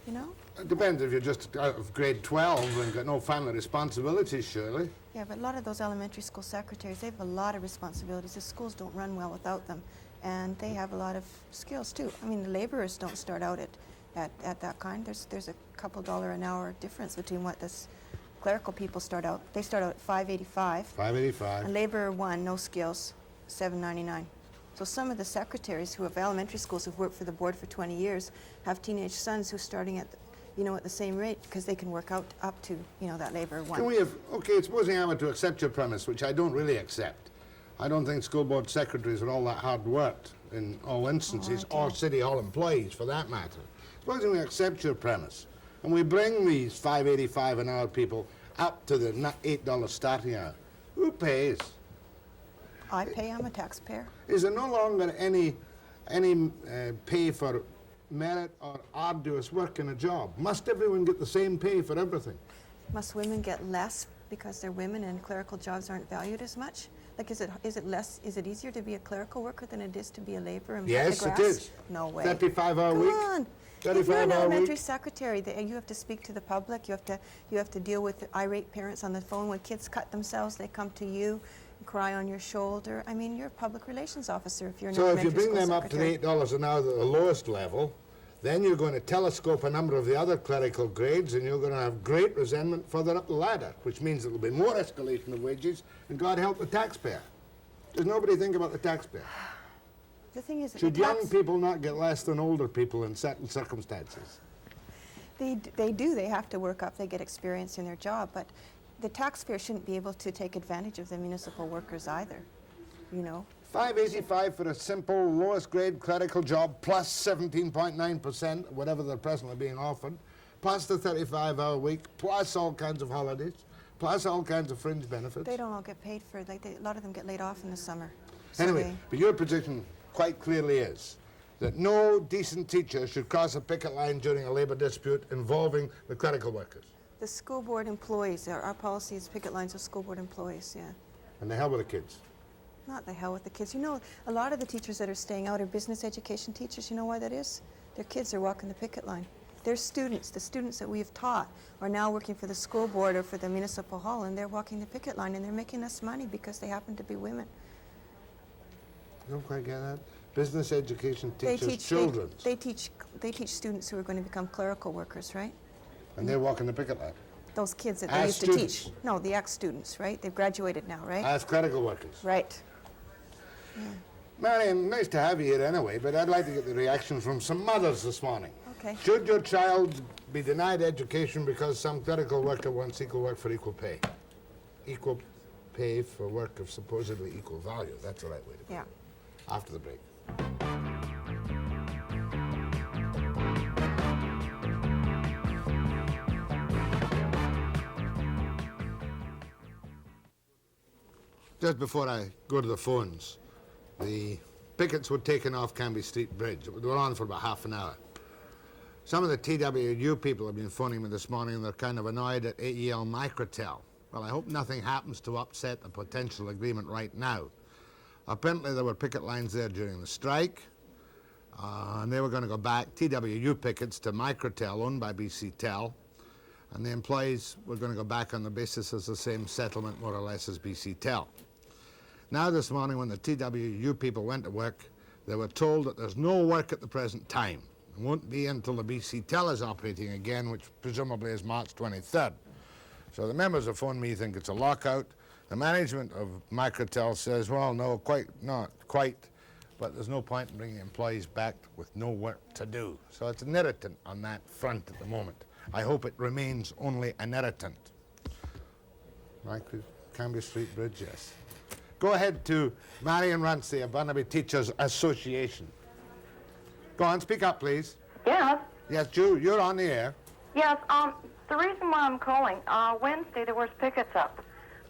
You know? It depends if you're just out of grade 12 and got no family responsibilities, surely. Yeah, but a lot of those elementary school secretaries, they have a lot of responsibilities. The schools don't run well without them, and they have a lot of skills too. I mean, the laborers don't start out at that kind. There's a couple dollar an hour difference between what this clerical people start out. They start out at $5.85. A $5.85. laborer one, no skills, $7.99. So some of the secretaries who have elementary schools who've worked for the board for 20 years have teenage sons who are starting at, at the same rate because they can work out up to, that laborer one. Can we have, okay, supposing I were to accept your premise, which I don't really accept. I don't think school board secretaries are all that hard worked in all instances, or city hall employees for that matter. Supposing we accept your premise and we bring these $5.85 an hour people up to the $8 starting hour, who pays? I pay, I'm a taxpayer. Is there no longer any pay for merit or arduous work in a job? Must everyone get the same pay for everything? Must women get less because they're women and clerical jobs aren't valued as much? Like, is it easier to be a clerical worker than it is to be a laborer and cut the Yes, grass? it is. No way. 35-hour Come week. on. 35 If you're an hour elementary week. secretary, you have to speak to the public. You have to deal with irate parents on the phone. When kids cut themselves, they come to you and cry on your shoulder. I mean, you're a public relations officer if you're an So if elementary you bring school them up to the secretary. $8 an hour at the lowest level, then you're going to telescope a number of the other clerical grades, and you're going to have great resentment further up the ladder, which means there'll be more escalation of wages, and God help the taxpayer. Does nobody think about the taxpayer? The thing is, that Should the young people not get less than older people in certain circumstances? They do. They have to work up. They get experience in their job. But the taxpayer shouldn't be able to take advantage of the municipal workers either, $5.85 for a simple lowest grade clerical job plus 17.9%, whatever they're presently being offered, plus the 35-hour week, plus all kinds of holidays, plus all kinds of fringe benefits. They don't all get paid for it. A lot of them get laid off in the summer. So Anyway, but your position quite clearly is that no decent teacher should cross a picket line during a labour dispute involving the clerical workers. the school board employees, our policy is picket lines of school board employees, yeah. And the hell with the kids. Not the hell with the kids. You know, a lot of the teachers that are staying out are business education teachers. You know why that is? Their kids are walking the picket line. Their students, the students that we've taught, are now working for the school board or for the municipal hall, and they're walking the picket line, and they're making us money because they happen to be women. You don't quite get that? Business education teaches children. They teach students who are going to become clerical workers, right? And they're walking the picket line. Those kids that As they used students. to teach. No, the ex-students, right? They've graduated now, right? As clerical workers. Right. Marion, nice to have you here anyway, but I'd like to get the reaction from some mothers this morning. Okay. Should your child be denied education because some clerical worker wants equal work for equal pay? Equal pay for work of supposedly equal value. That's the right way to put it. Yeah. After the break. just before I go to the phones, the pickets were taken off Cambie Street Bridge. They were on for about half an hour. Some of the TWU people have been phoning me this morning and they're kind of annoyed at AEL Microtel. Well, I hope nothing happens to upset the potential agreement right now. Apparently there were picket lines there during the strike, and they were going to go back, TWU pickets, to Microtel, owned by BC Tel, and the employees were going to go back on the basis as the same settlement, more or less, as BC Tel. Now this morning, when the TWU people went to work, they were told that there's no work at the present time. It won't be until the BC Tel is operating again, which presumably is March 23rd. So the members have phoned me, think it's a lockout. The management of Microtel says, well, no, not quite, but there's no point in bringing employees back with no work to do. So it's an irritant on that front at the moment. I hope it remains only an irritant. Cambie Street Bridge, yes. Go ahead to Marion Runcie of Burnaby Teachers Association. Go on, speak up, please. Yes. Yes, you're on the air. Yes, the reason why I'm calling, Wednesday there was pickets up.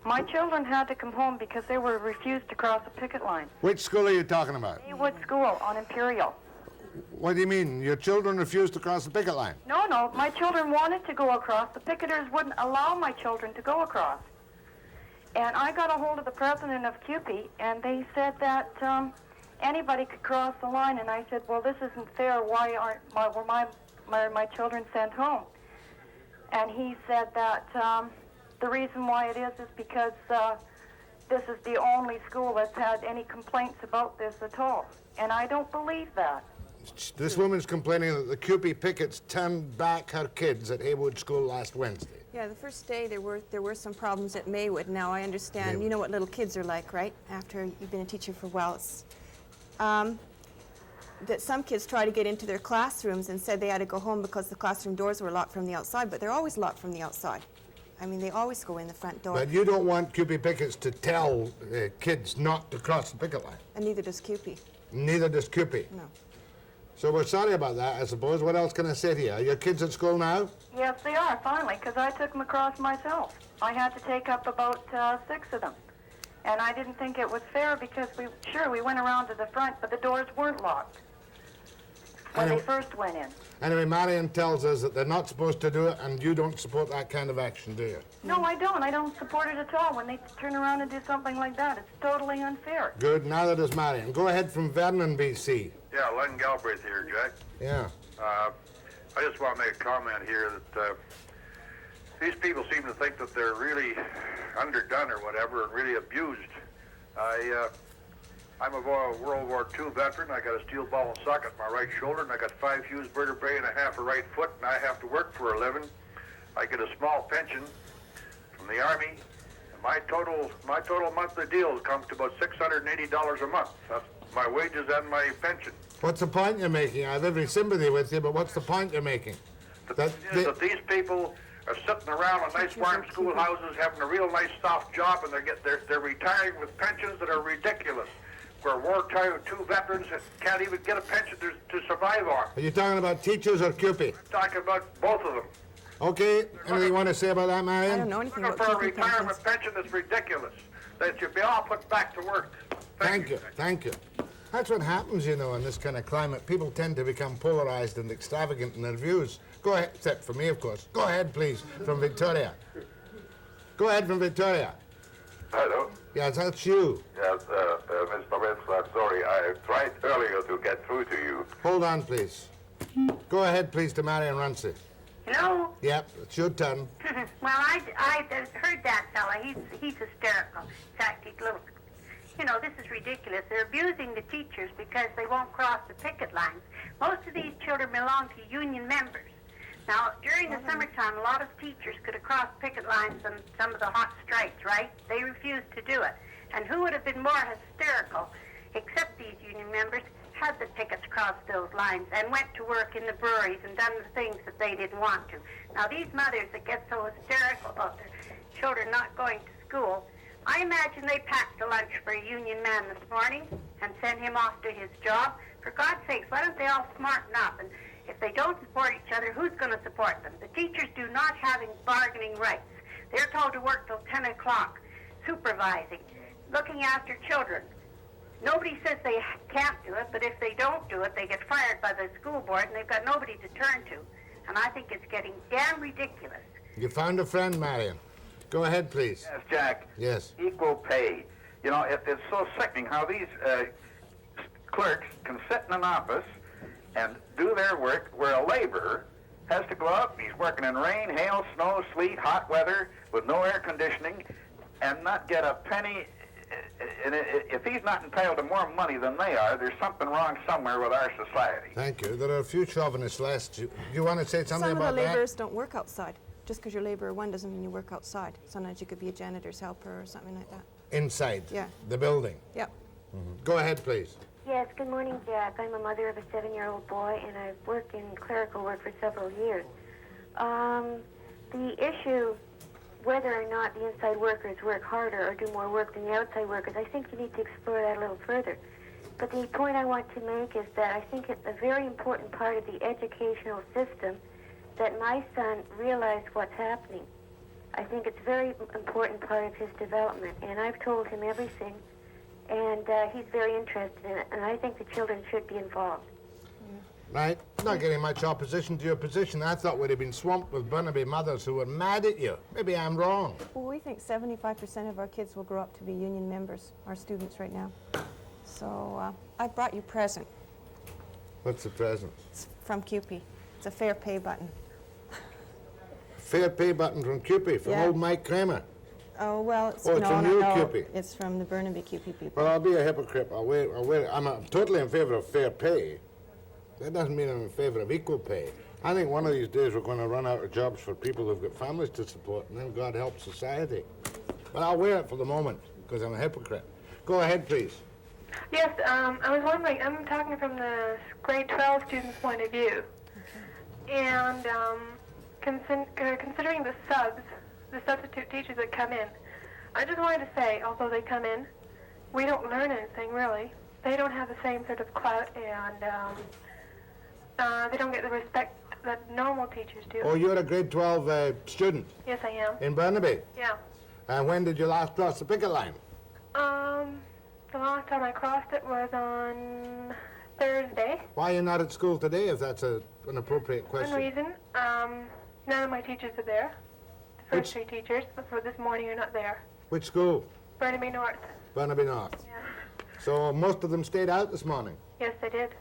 My children had to come home because they were refused to cross the picket line. Which school are you talking about? Haywood School on Imperial. What do you mean? Your children refused to cross the picket line? No, my children wanted to go across. The picketers wouldn't allow my children to go across. And I got a hold of the president of CUPE, and they said that anybody could cross the line. And I said, well, this isn't fair. Why were my children sent home? And he said that the reason why it is because this is the only school that's had any complaints about this at all. And I don't believe that. This woman's complaining that the CUPE pickets turned back her kids at Haywood School last Wednesday. Yeah, the first day there were some problems at Maywood. Now I understand. Maywood. You know what little kids are like, right? After you've been a teacher for a while, it's, that some kids try to get into their classrooms and said they had to go home because the classroom doors were locked from the outside, but they're always locked from the outside. I mean, they always go in the front door. But you don't want CUPE pickets to tell kids not to cross the picket line. And neither does CUPE. Neither does CUPE. No. So we're sorry about that, I suppose. What else can I say to you? Are your kids at school now? Yes, they are, finally, because I took them across myself. I had to take up about 6 of them. And I didn't think it was fair because we went around to the front, but the doors weren't locked when they first went in. Anyway, Marion tells us that they're not supposed to do it, and you don't support that kind of action, do you? No, I don't. I don't support it at all. When they turn around and do something like that, it's totally unfair. Good. Neither does Marion. Go ahead from Vernon, BC. Yeah, Len Galbraith here, Jack. Yeah. I just want to make a comment here that these people seem to think that they're really underdone or whatever and really abused. I'm a World War II veteran. I got a steel ball and socket in my right shoulder, and I got 5 fused vertebrae and a half a right foot, and I have to work for a living. I get a small pension from the Army, and my total monthly deal comes to about $680 a month. That's my wages and my pension. What's the point you're making? I have every sympathy with you, but what's the point you're making? That these people are sitting around in nice warm schoolhouses having a real nice soft job, and they're retiring with pensions that are ridiculous. We're World War II veterans that can't even get a pension to survive on. Are you talking about teachers or CUPE? I'm talking about both of them. Okay, anything you want to say about that, Marion? I don't know anything Looking about for a CUPE retirement pensions. pension that's ridiculous. They should be all put back to work. Thank you. That's what happens, you know, in this kind of climate. People tend to become polarized and extravagant in their views. Go ahead, except for me, of course. Go ahead, please, from Victoria. Go ahead from Victoria. Hello? Yes, that's you. Yes, Mr. Webster, I'm sorry. I tried earlier to get through to you. Hold on, please. Go ahead, please, to Marion Runcie. Hello? Yep, it's your turn. Well, I heard that fella. He's hysterical. In fact, this is ridiculous. They're abusing the teachers because they won't cross the picket lines. Most of these children belong to union members. Now, during the summertime, a lot of teachers could have crossed picket lines on some of the hot strikes, right? They refused to do it. And who would have been more hysterical, except these union members, had the pickets crossed those lines and went to work in the breweries and done the things that they didn't want to. Now, these mothers that get so hysterical about their children not going to school, I imagine they packed a lunch for a union man this morning and sent him off to his job. For God's sakes, why don't they all smarten up? And if they don't support each other, who's going to support them? The teachers do not have any bargaining rights. They're told to work till 10 o'clock, supervising. looking after children. Nobody says they can't do it, but if they don't do it, they get fired by the school board, and they've got nobody to turn to. And I think it's getting damn ridiculous. You found a friend, Marion. Go ahead, please. Yes, Jack. Yes. Equal pay. You know, it's so sickening how these clerks can sit in an office and do their work where a laborer has to go out and he's working in rain, hail, snow, sleet, hot weather with no air conditioning and not get a penny. And if he's not entitled to more money than they are, there's something wrong somewhere with our society. Thank you. There are a few chauvinists left. You want to say something Some about of the that? laborers don't work outside. Just because you're laborer one doesn't mean you work outside. Sometimes you could be a janitor's helper or something like that. Inside? Yeah. The building? Yep. Go ahead, please. Yes, good morning, Jack. I'm a mother of a 7-year-old boy, and I've worked in clerical work for several years. The issue, whether or not the inside workers work harder or do more work than the outside workers, I think you need to explore that a little further. But the point I want to make is that I think it's a very important part of the educational system that my son realize what's happening. I think it's a very important part of his development, and I've told him everything, and he's very interested in it, and I think the children should be involved. Right? Not getting much opposition to your position. I thought we'd have been swamped with Burnaby mothers who were mad at you. Maybe I'm wrong. Well, we think 75% of our kids will grow up to be union members, our students right now. So I brought you a present. What's the present? It's from CUPE. It's a fair pay button. Fair pay button from CUPE, from old Mike Kramer. Oh, well, it's, it's from you, no. CUPE. It's from the Burnaby CUPE people. Well, I'll be a hypocrite. I'll wear it. I'm totally in favor of fair pay. That doesn't mean I'm in favor of equal pay. I think one of these days we're going to run out of jobs for people who've got families to support, and then God help society. But I'll wear it for the moment, because I'm a hypocrite. Go ahead, please. Yes, I was wondering, I'm talking from the grade 12 student's point of view. And considering the substitute teachers that come in, I just wanted to say, although they come in, we don't learn anything, really. They don't have the same sort of clout, and they don't get the respect that normal teachers do. Oh, you're a grade 12 student? Yes, I am. In Burnaby? Yeah. And when did you last cross the picket line? The last time I crossed it was on Thursday. Why are you not at school today, if that's an appropriate question? One reason, none of my teachers are there. The first 3 teachers for this morning are not there. Which school? Burnaby North. Burnaby North. Yeah. So most of them stayed out this morning? Yes, they did.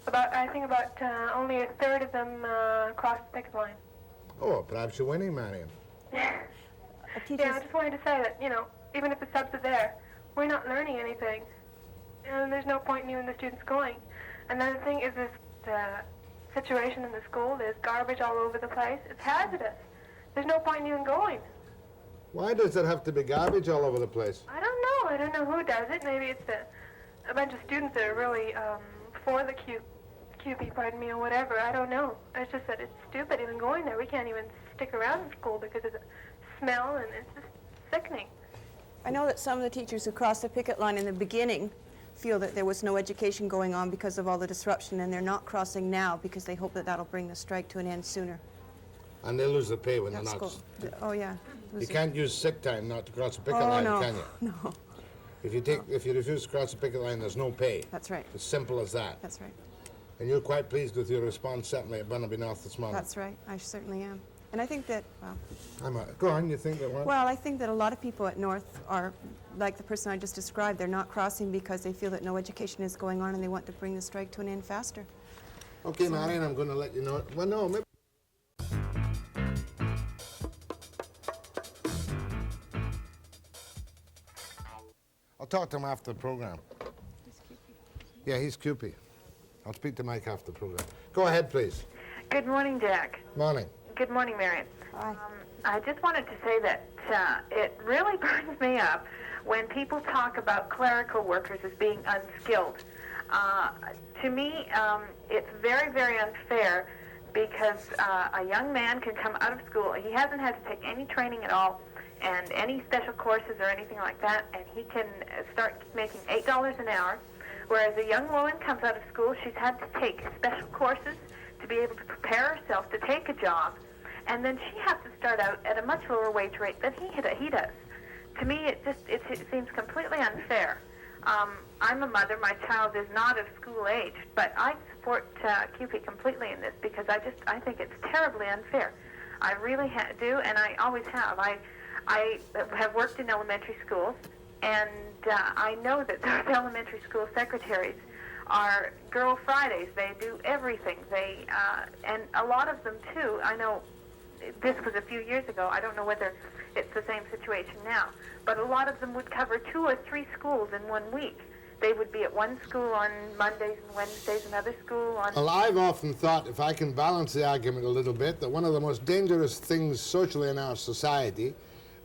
I think about only a third of them crossed the picket line. Oh, perhaps you're winning, Marion. Yeah, I just wanted to say that, you know, even if the subs are there, we're not learning anything. And there's no point in even the students going. Another thing is this situation in the school. There's garbage all over the place. It's hazardous. There's no point in even going. Why does it have to be garbage all over the place? I don't know. I don't know who does it. Maybe it's a bunch of students that are really for the CUPE, pardon me, or whatever. I don't know. It's just that it's stupid even going there. We can't even stick around in school because of the smell, and it's just sickening. I know that some of the teachers who crossed the picket line in the beginning feel that there was no education going on because of all the disruption, and they're not crossing now because they hope that that'll bring the strike to an end sooner. And they lose the pay when That's they're not. cool. Oh, yeah. You can't use sick time not to cross the picket Oh, line, no. can you? No. If you refuse to cross the picket line, there's no pay. That's right. It's simple as that. That's right. And you're quite pleased with your response, certainly, at Burnaby North this morning. That's right. I certainly am. And I think that, well... Go on, you think that what? Well, I think that a lot of people at North are, like the person I just described, they're not crossing because they feel that no education is going on and they want to bring the strike to an end faster. Okay, Marion, I'm going to let you know. Well, no, maybe... I'll talk to him after the program. Yeah, he's CUPE. I'll speak to Mike after the program. Go ahead, please. Good morning, Jack. Morning. Good morning, Marion. Hi. I just wanted to say that it really burns me up when people talk about clerical workers as being unskilled. To me, it's very, very unfair because a young man can come out of school. He hasn't had to take any training at all and any special courses or anything like that, and he can start making $8 an hour, whereas a young woman comes out of school, she's had to take special courses to be able to prepare herself to take a job, and then she has to start out at a much lower wage rate than he does. to me, it seems completely unfair. I'm a mother. My child is not of school age, but I support CUPE completely in this because I think it's terribly unfair. I really do, and I always have. I have worked in elementary schools, and I know that those elementary school secretaries are Girl Fridays. They do everything. And a lot of them too. I know this was a few years ago. I don't know whether it's the same situation now, but a lot of them would cover 2 or 3 schools in 1 week. They would be at one school on Mondays and Wednesdays, another school on... Well, I've often thought, if I can balance the argument a little bit, that one of the most dangerous things socially in our society,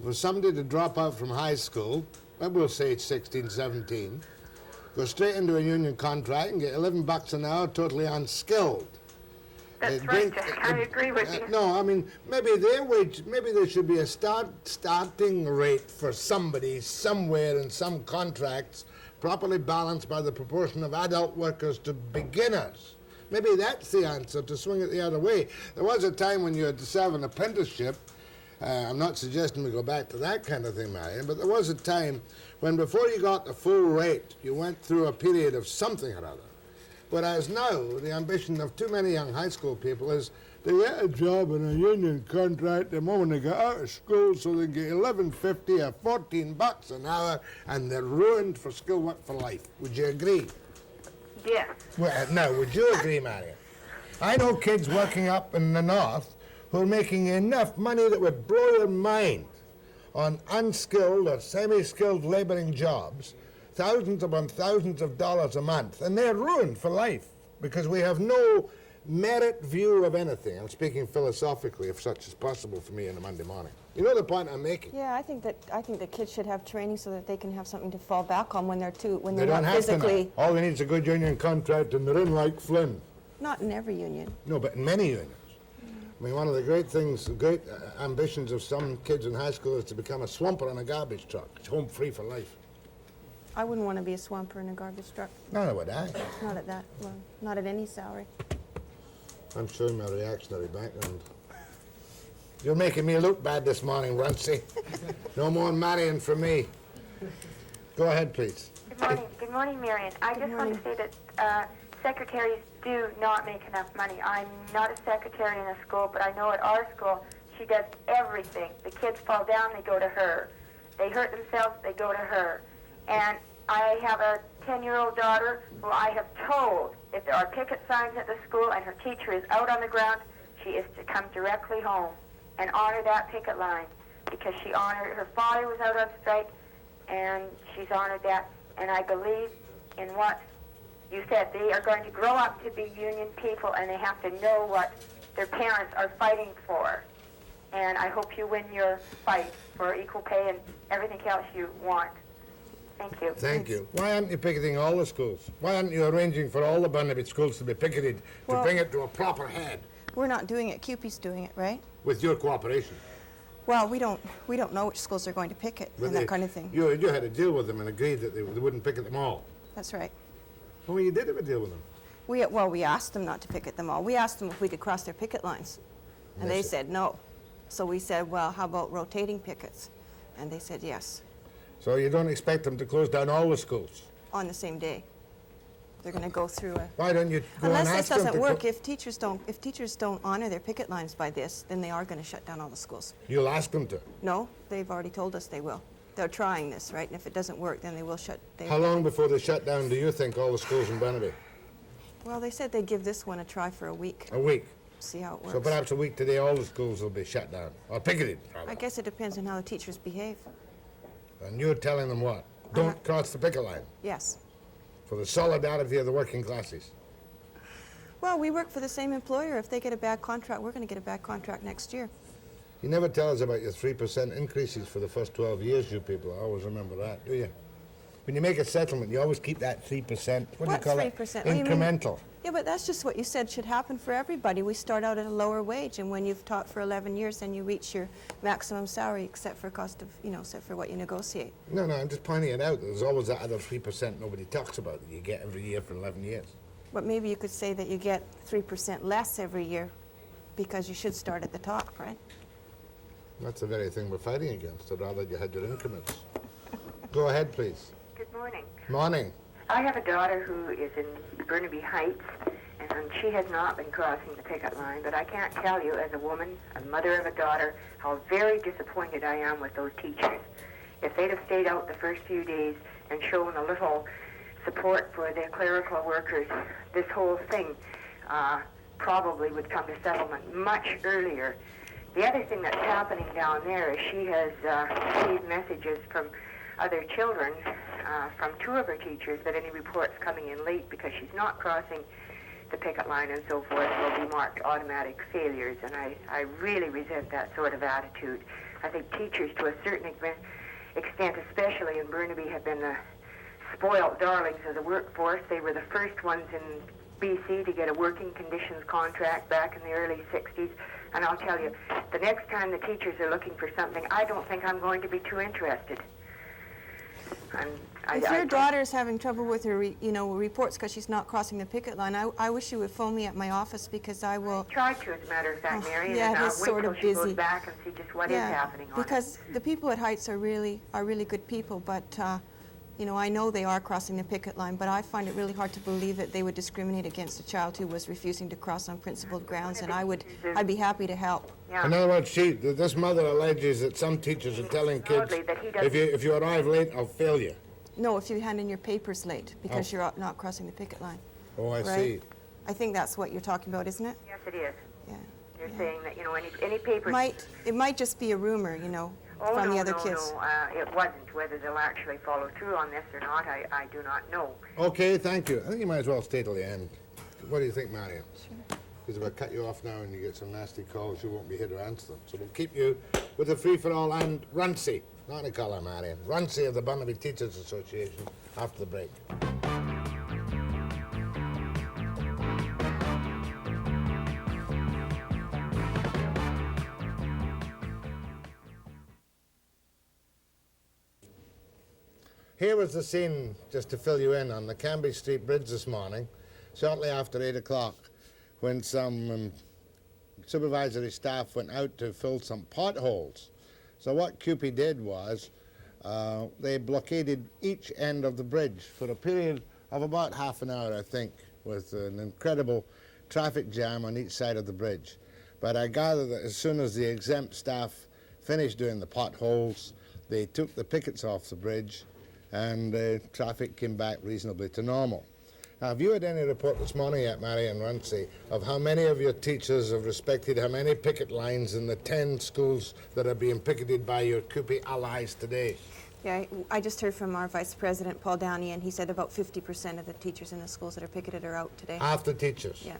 for somebody to drop out from high school, we'll say it's 16, 17, go straight into a union contract and get $11 an hour, totally unskilled. That's right, Jack. I agree with you. No, I mean, maybe their wage, maybe there should be a starting rate for somebody somewhere in some contracts, properly balanced by the proportion of adult workers to beginners. Maybe that's the answer, to swing it the other way. There was a time when you had to serve an apprenticeship. I'm not suggesting we go back to that kind of thing, Marion, but there was a time when before you got the full rate, you went through a period of something or other. Whereas now, the ambition of too many young high school people is to get a job in a union contract the moment they get out of school so they get $11.50 or $14 an hour, and they're ruined for skill work for life. Would you agree? Yes. Well, now, would you agree, Marion? I know kids working up in the north who are making enough money that would blow your mind on unskilled or semi-skilled laboring jobs, thousands upon thousands of dollars a month, and they're ruined for life because we have no merit view of anything. I'm speaking philosophically, if such is possible for me on a Monday morning. You know the point I'm making? Yeah, I think that kids should have training so that they can have something to fall back on when they're they not don't physically. Have to now. All they need is a good union contract, and they're in like Flynn. Not in every union. No, but in many unions. I mean, one of the great things, the great ambitions of some kids in high school is to become a swamper on a garbage truck. It's home free for life. I wouldn't want to be a swamper in a garbage truck. Neither would I. Not at that, well, not at any salary. I'm showing my reactionary background. You're making me look bad this morning, Runcie. No more Marion for me. Go ahead, please. Good morning, Marion. I just want to say that secretaries do not make enough money. I'm not a secretary in a school, but I know at our school she does everything. The kids fall down, they go to her. They hurt themselves, they go to her. And I have a 10-year-old daughter who I have told if there are picket signs at the school and her teacher is out on the ground, she is to come directly home and honor that picket line because she honored, her father was out on strike and she's honored that. And I believe in what you said. They are going to grow up to be union people and they have to know what their parents are fighting for. And I hope you win your fight for equal pay and everything else you want. Thank you. Thank you. Why aren't you picketing all the schools? Why aren't you arranging for all the Burnaby schools to be picketed to bring it to a proper head? We're not doing it. CUPE's doing it, right? With your cooperation. Well, we don't know which schools are going to picket and that kind of thing. You had to deal with them and agreed that they wouldn't picket them all. That's right. Well, you did have a deal with them. We asked them not to picket them all. We asked them if we could cross their picket lines, and they said no. So we said, well, how about rotating pickets? And they said yes. So you don't expect them to close down all the schools? On the same day. They're going to go through a... Why don't you go Unless and this ask them doesn't work, if teachers don't honor their picket lines by this, then they are going to shut down all the schools. You'll ask them to? No, they've already told us they will. They're trying this, right? And if it doesn't work, then they will shut... How long before they shut down do you think all the schools in Burnaby? Well, they said they'd give this one a try for a week. A week? See how it works. So perhaps a week today all the schools will be shut down, or picketed, rather. I guess it depends on how the teachers behave. And you're telling them what? Don't cross the picket line? Yes. For the solidarity of the working classes? Well, we work for the same employer. If they get a bad contract, we're going to get a bad contract next year. You never tell us about your 3% increases for the first 12 years, you people. I always remember that, do you? When you make a settlement, you always keep that 3%. What do you call 3%? it? Incremental. Yeah, but that's just what you said should happen for everybody. We start out at a lower wage, and when you've taught for 11 years, then you reach your maximum salary, except for cost of, except for what you negotiate. No, I'm just pointing it out. There's always that other 3% nobody talks about that you get every year for 11 years. But maybe you could say that you get 3% less every year because you should start at the top, right? That's the very thing we're fighting against. I'd rather you had your increments. Go ahead, please. Good morning. Morning. I have a daughter who is in Burnaby Heights, and she has not been crossing the picket line, but I can't tell you as a woman, a mother of a daughter, how very disappointed I am with those teachers. If they'd have stayed out the first few days and shown a little support for the clerical workers, this whole thing probably would come to settlement much earlier. The other thing that's happening down there is she has received messages from other children, from two of her teachers, that any reports coming in late because she's not crossing the picket line and so forth will be marked automatic failures, and I really resent that sort of attitude. I think teachers, to a certain extent, especially in Burnaby, have been the spoiled darlings of the workforce. They were the first ones in BC to get a working conditions contract back in the early 60s, and I'll tell you, the next time the teachers are looking for something, I don't think I'm going to be too interested. If your daughter's having trouble with her, reports because she's not crossing the picket line, I wish you would phone me at my office because I will. I tried to, as a matter of fact, Marion, yeah, and I'll it's wait sort till of she busy. goes back and see just what is happening on because the people at Heights are really good people, but I know they are crossing the picket line, but I find it really hard to believe that they would discriminate against a child who was refusing to cross on principled grounds, and I'd be happy to help. Yeah. In other words, this mother alleges that some teachers are telling kids, if you arrive late, I'll fail you. No, if you hand in your papers late because you're not crossing the picket line. Oh, I right? see. I think that's what you're talking about, isn't it? Yes, it is. Yeah. You're saying that, any papers... It might just be a rumor, from the other kids. No, it wasn't. Whether they'll actually follow through on this or not, I do not know. Okay, thank you. I think you might as well stay till the end. What do you think, Marion? Sure. Because if I cut you off now and you get some nasty calls, you won't be here to answer them. So we'll keep you with the free-for-all and Runcie. Not a colour, Marion. Runcie of the Burnaby Teachers Association after the break. Here was the scene, just to fill you in, on the Cambridge Street Bridge this morning, shortly after 8 o'clock, when some supervisory staff went out to fill some potholes. So what CUPE did was they blockaded each end of the bridge for a period of about half an hour, I think, with an incredible traffic jam on each side of the bridge. But I gather that as soon as the exempt staff finished doing the potholes, they took the pickets off the bridge and traffic came back reasonably to normal. Now, have you had any report this morning yet, Marion Runcie, of how many of your teachers have respected how many picket lines in the 10 schools that are being picketed by your CUPE allies today? Yeah, I just heard from our Vice President, Paul Downey, and he said about 50% of the teachers in the schools that are picketed are out today. Half the teachers? Yeah.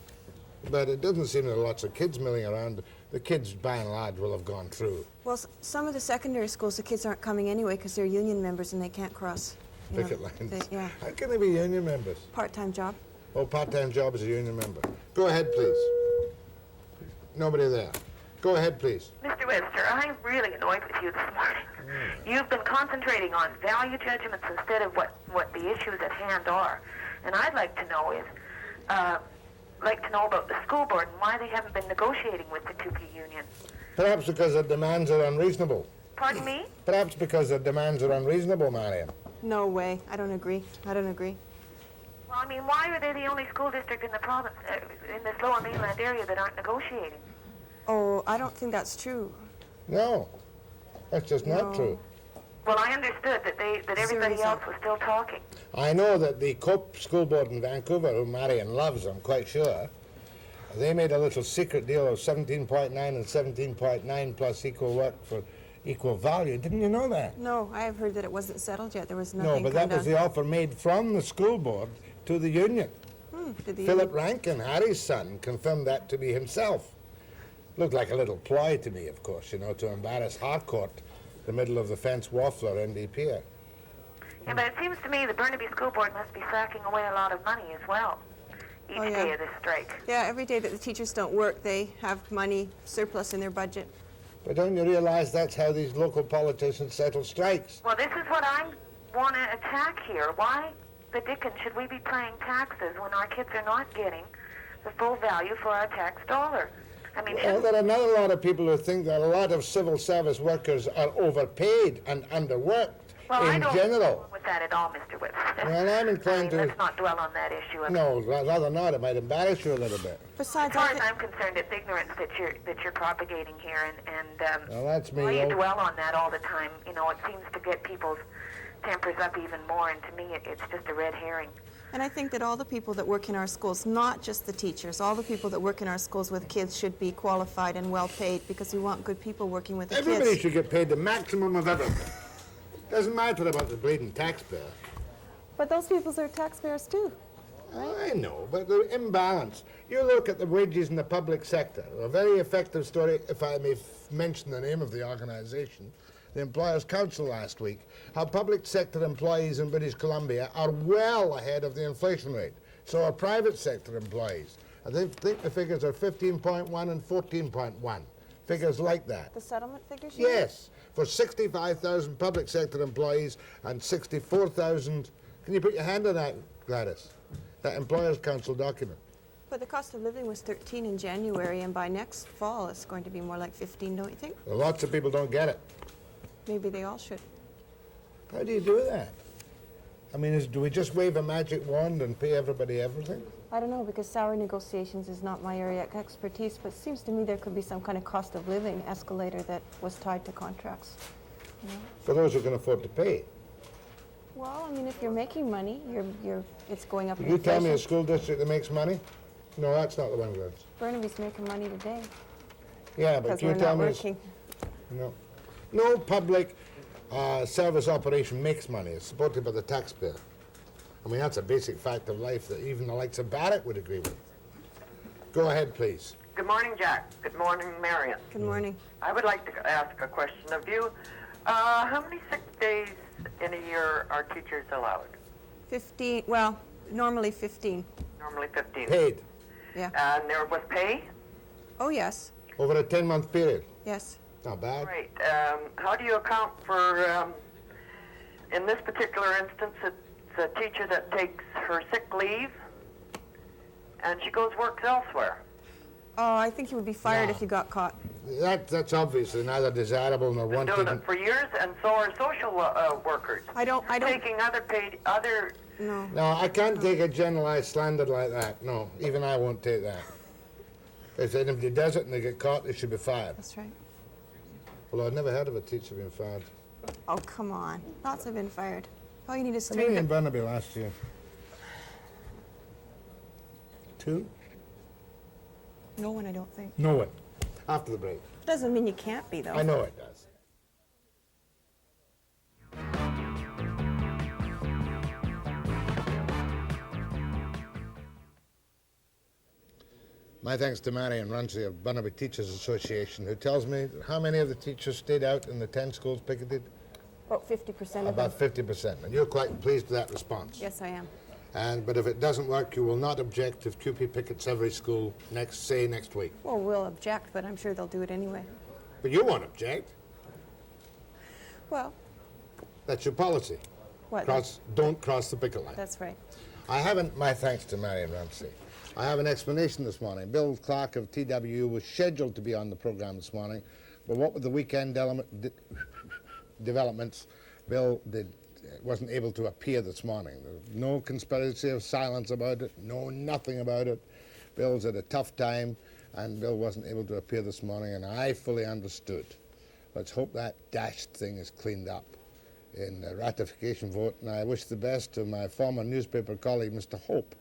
But it doesn't seem there are lots of kids milling around. The kids, by and large, will have gone through. Well, some of the secondary schools, the kids aren't coming anyway because they're union members and they can't cross. Picket lines. Yeah. How can they be union members? Part-time job. Oh, part-time job as a union member. Go ahead, please. Nobody there. Go ahead, please. Mr. Webster, I'm really annoyed with you this morning. You've been concentrating on value judgments instead of what the issues at hand are. And I'd like to know about the school board and why they haven't been negotiating with the CUPE union. Perhaps because their demands are unreasonable. Pardon me? Perhaps because their demands are unreasonable, Marion. No way. I don't agree. I don't agree. Well, I mean, why are they the only school district in the province, in this lower mainland area, that aren't negotiating? Oh, I don't think that's true. No. That's just not true. Well, I understood that everybody else was still talking. I know that the CUPE school board in Vancouver, who Marion loves, I'm quite sure, they made a little secret deal of 17.9 and 17.9 plus equal work for equal value. Didn't you know that? No, I have heard that it wasn't settled yet. There was nothing. No, but that was the offer made from the school board to the union. Philip Rankin, Harry's son, confirmed that to me himself. Looked like a little ploy to me, of course, to embarrass Harcourt, the middle of the fence waffler, N.D.P. Yeah, but it seems to me the Burnaby School Board must be sacking away a lot of money as well, each day of this strike. Yeah, every day that the teachers don't work, they have money surplus in their budget. But don't you realize that's how these local politicians settle strikes? Well, this is what I want to attack here. Why the dickens should we be paying taxes when our kids are not getting the full value for our tax dollar? I mean, well, there are not a lot of people who think that a lot of civil service workers are overpaid and underworked in general. With that at all, Mr. Webster. Well, I'm inclined to... Let's not dwell on that issue. No, rather not. It might embarrass you a little bit. Besides, as far as I'm concerned, it's ignorance that you're propagating here, and well, that's me. why you dwell on that all the time? You know, it seems to get people's tempers up even more, and to me, it's just a red herring. And I think that all the people that work in our schools, not just the teachers, all the people that work in our schools with kids should be qualified and well paid, because we want good people working with the kids. Everybody should get paid the maximum of everything. Doesn't matter about the bleeding taxpayer. But those people are taxpayers too. I know, but the imbalance. You look at the wages in the public sector. A very effective story, if I may mention the name of the organization, the Employers' Council last week, how public sector employees in British Columbia are well ahead of the inflation rate. So are private sector employees. I think the figures are 15.1 and 14.1. Figures like that. The settlement figures? Yes, for 65,000 public sector employees and 64,000. Can you put your hand on that, Gladys? That Employers' Council document. But the cost of living was 13 in January, and by next fall it's going to be more like 15, don't you think? Well, lots of people don't get it. Maybe they all should. How do you do that? I mean, do we just wave a magic wand and pay everybody everything? I don't know, because salary negotiations is not my area of expertise, but it seems to me there could be some kind of cost of living escalator that was tied to contracts. You know? For those who can afford to pay. Well, I mean, if you're making money, it's going up in You tell inflation. me a school district that makes money? No, that's not the one, Gladys. Burnaby's making money today. Yeah, but you tell me... Working. No public service operation makes money. It's supported by the taxpayer. I mean, that's a basic fact of life that even the likes of Barrett would agree with. Go ahead, please. Good morning, Jack. Good morning, Marion. Good morning. I would like to ask a question of you. How many sick days in a year are teachers allowed? 15, well, normally 15. Normally 15. Paid. Yeah. And there was pay? Oh, yes. Over a 10-month period. Yes. Not bad. Right. How do you account for, in this particular instance, it's a teacher that takes her sick leave and she goes works elsewhere? Oh, I think you would be fired if you got caught. That's obviously neither desirable nor wanted. Been doing it for years, and so are social workers. I don't. Taking other No. No, I can't take a generalized slander like that. No, even I won't take that. If anybody does it and they get caught, they should be fired. That's right. Well, I've never heard of a teacher being fired. Oh, come on. Lots have been fired. All you need is How many in straight. Burnaby last year? 2? No one, I don't think. No one. After the break. Doesn't mean you can't be, though. I know it does. My thanks to Marion Runcie of Burnaby Teachers Association, who tells me how many of the teachers stayed out in the 10 schools picketed? About 50% of them. About 50%. And you're quite pleased with that response? Yes, I am. But if it doesn't work, you will not object if CUPE pickets every school next week. Well, we'll object, but I'm sure they'll do it anyway. But you won't object. Well. That's your policy. What? Don't cross the picket line. That's right. My thanks to Marion Runcie. I have an explanation this morning. Bill Clark of TWU was scheduled to be on the program this morning, but what with the weekend developments, Bill wasn't able to appear this morning. There's no conspiracy of silence about it, nothing about it. Bill's had a tough time, and Bill wasn't able to appear this morning, and I fully understood. Let's hope that dashed thing is cleaned up in the ratification vote, and I wish the best to my former newspaper colleague, Mr. Hope,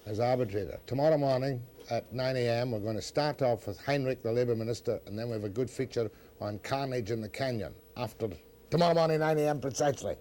as arbitrator. Tomorrow morning at 9 a.m. we're going to start off with Heinrich, the Labour Minister, and then we have a good feature on carnage in the canyon after tomorrow morning, 9 a.m. precisely.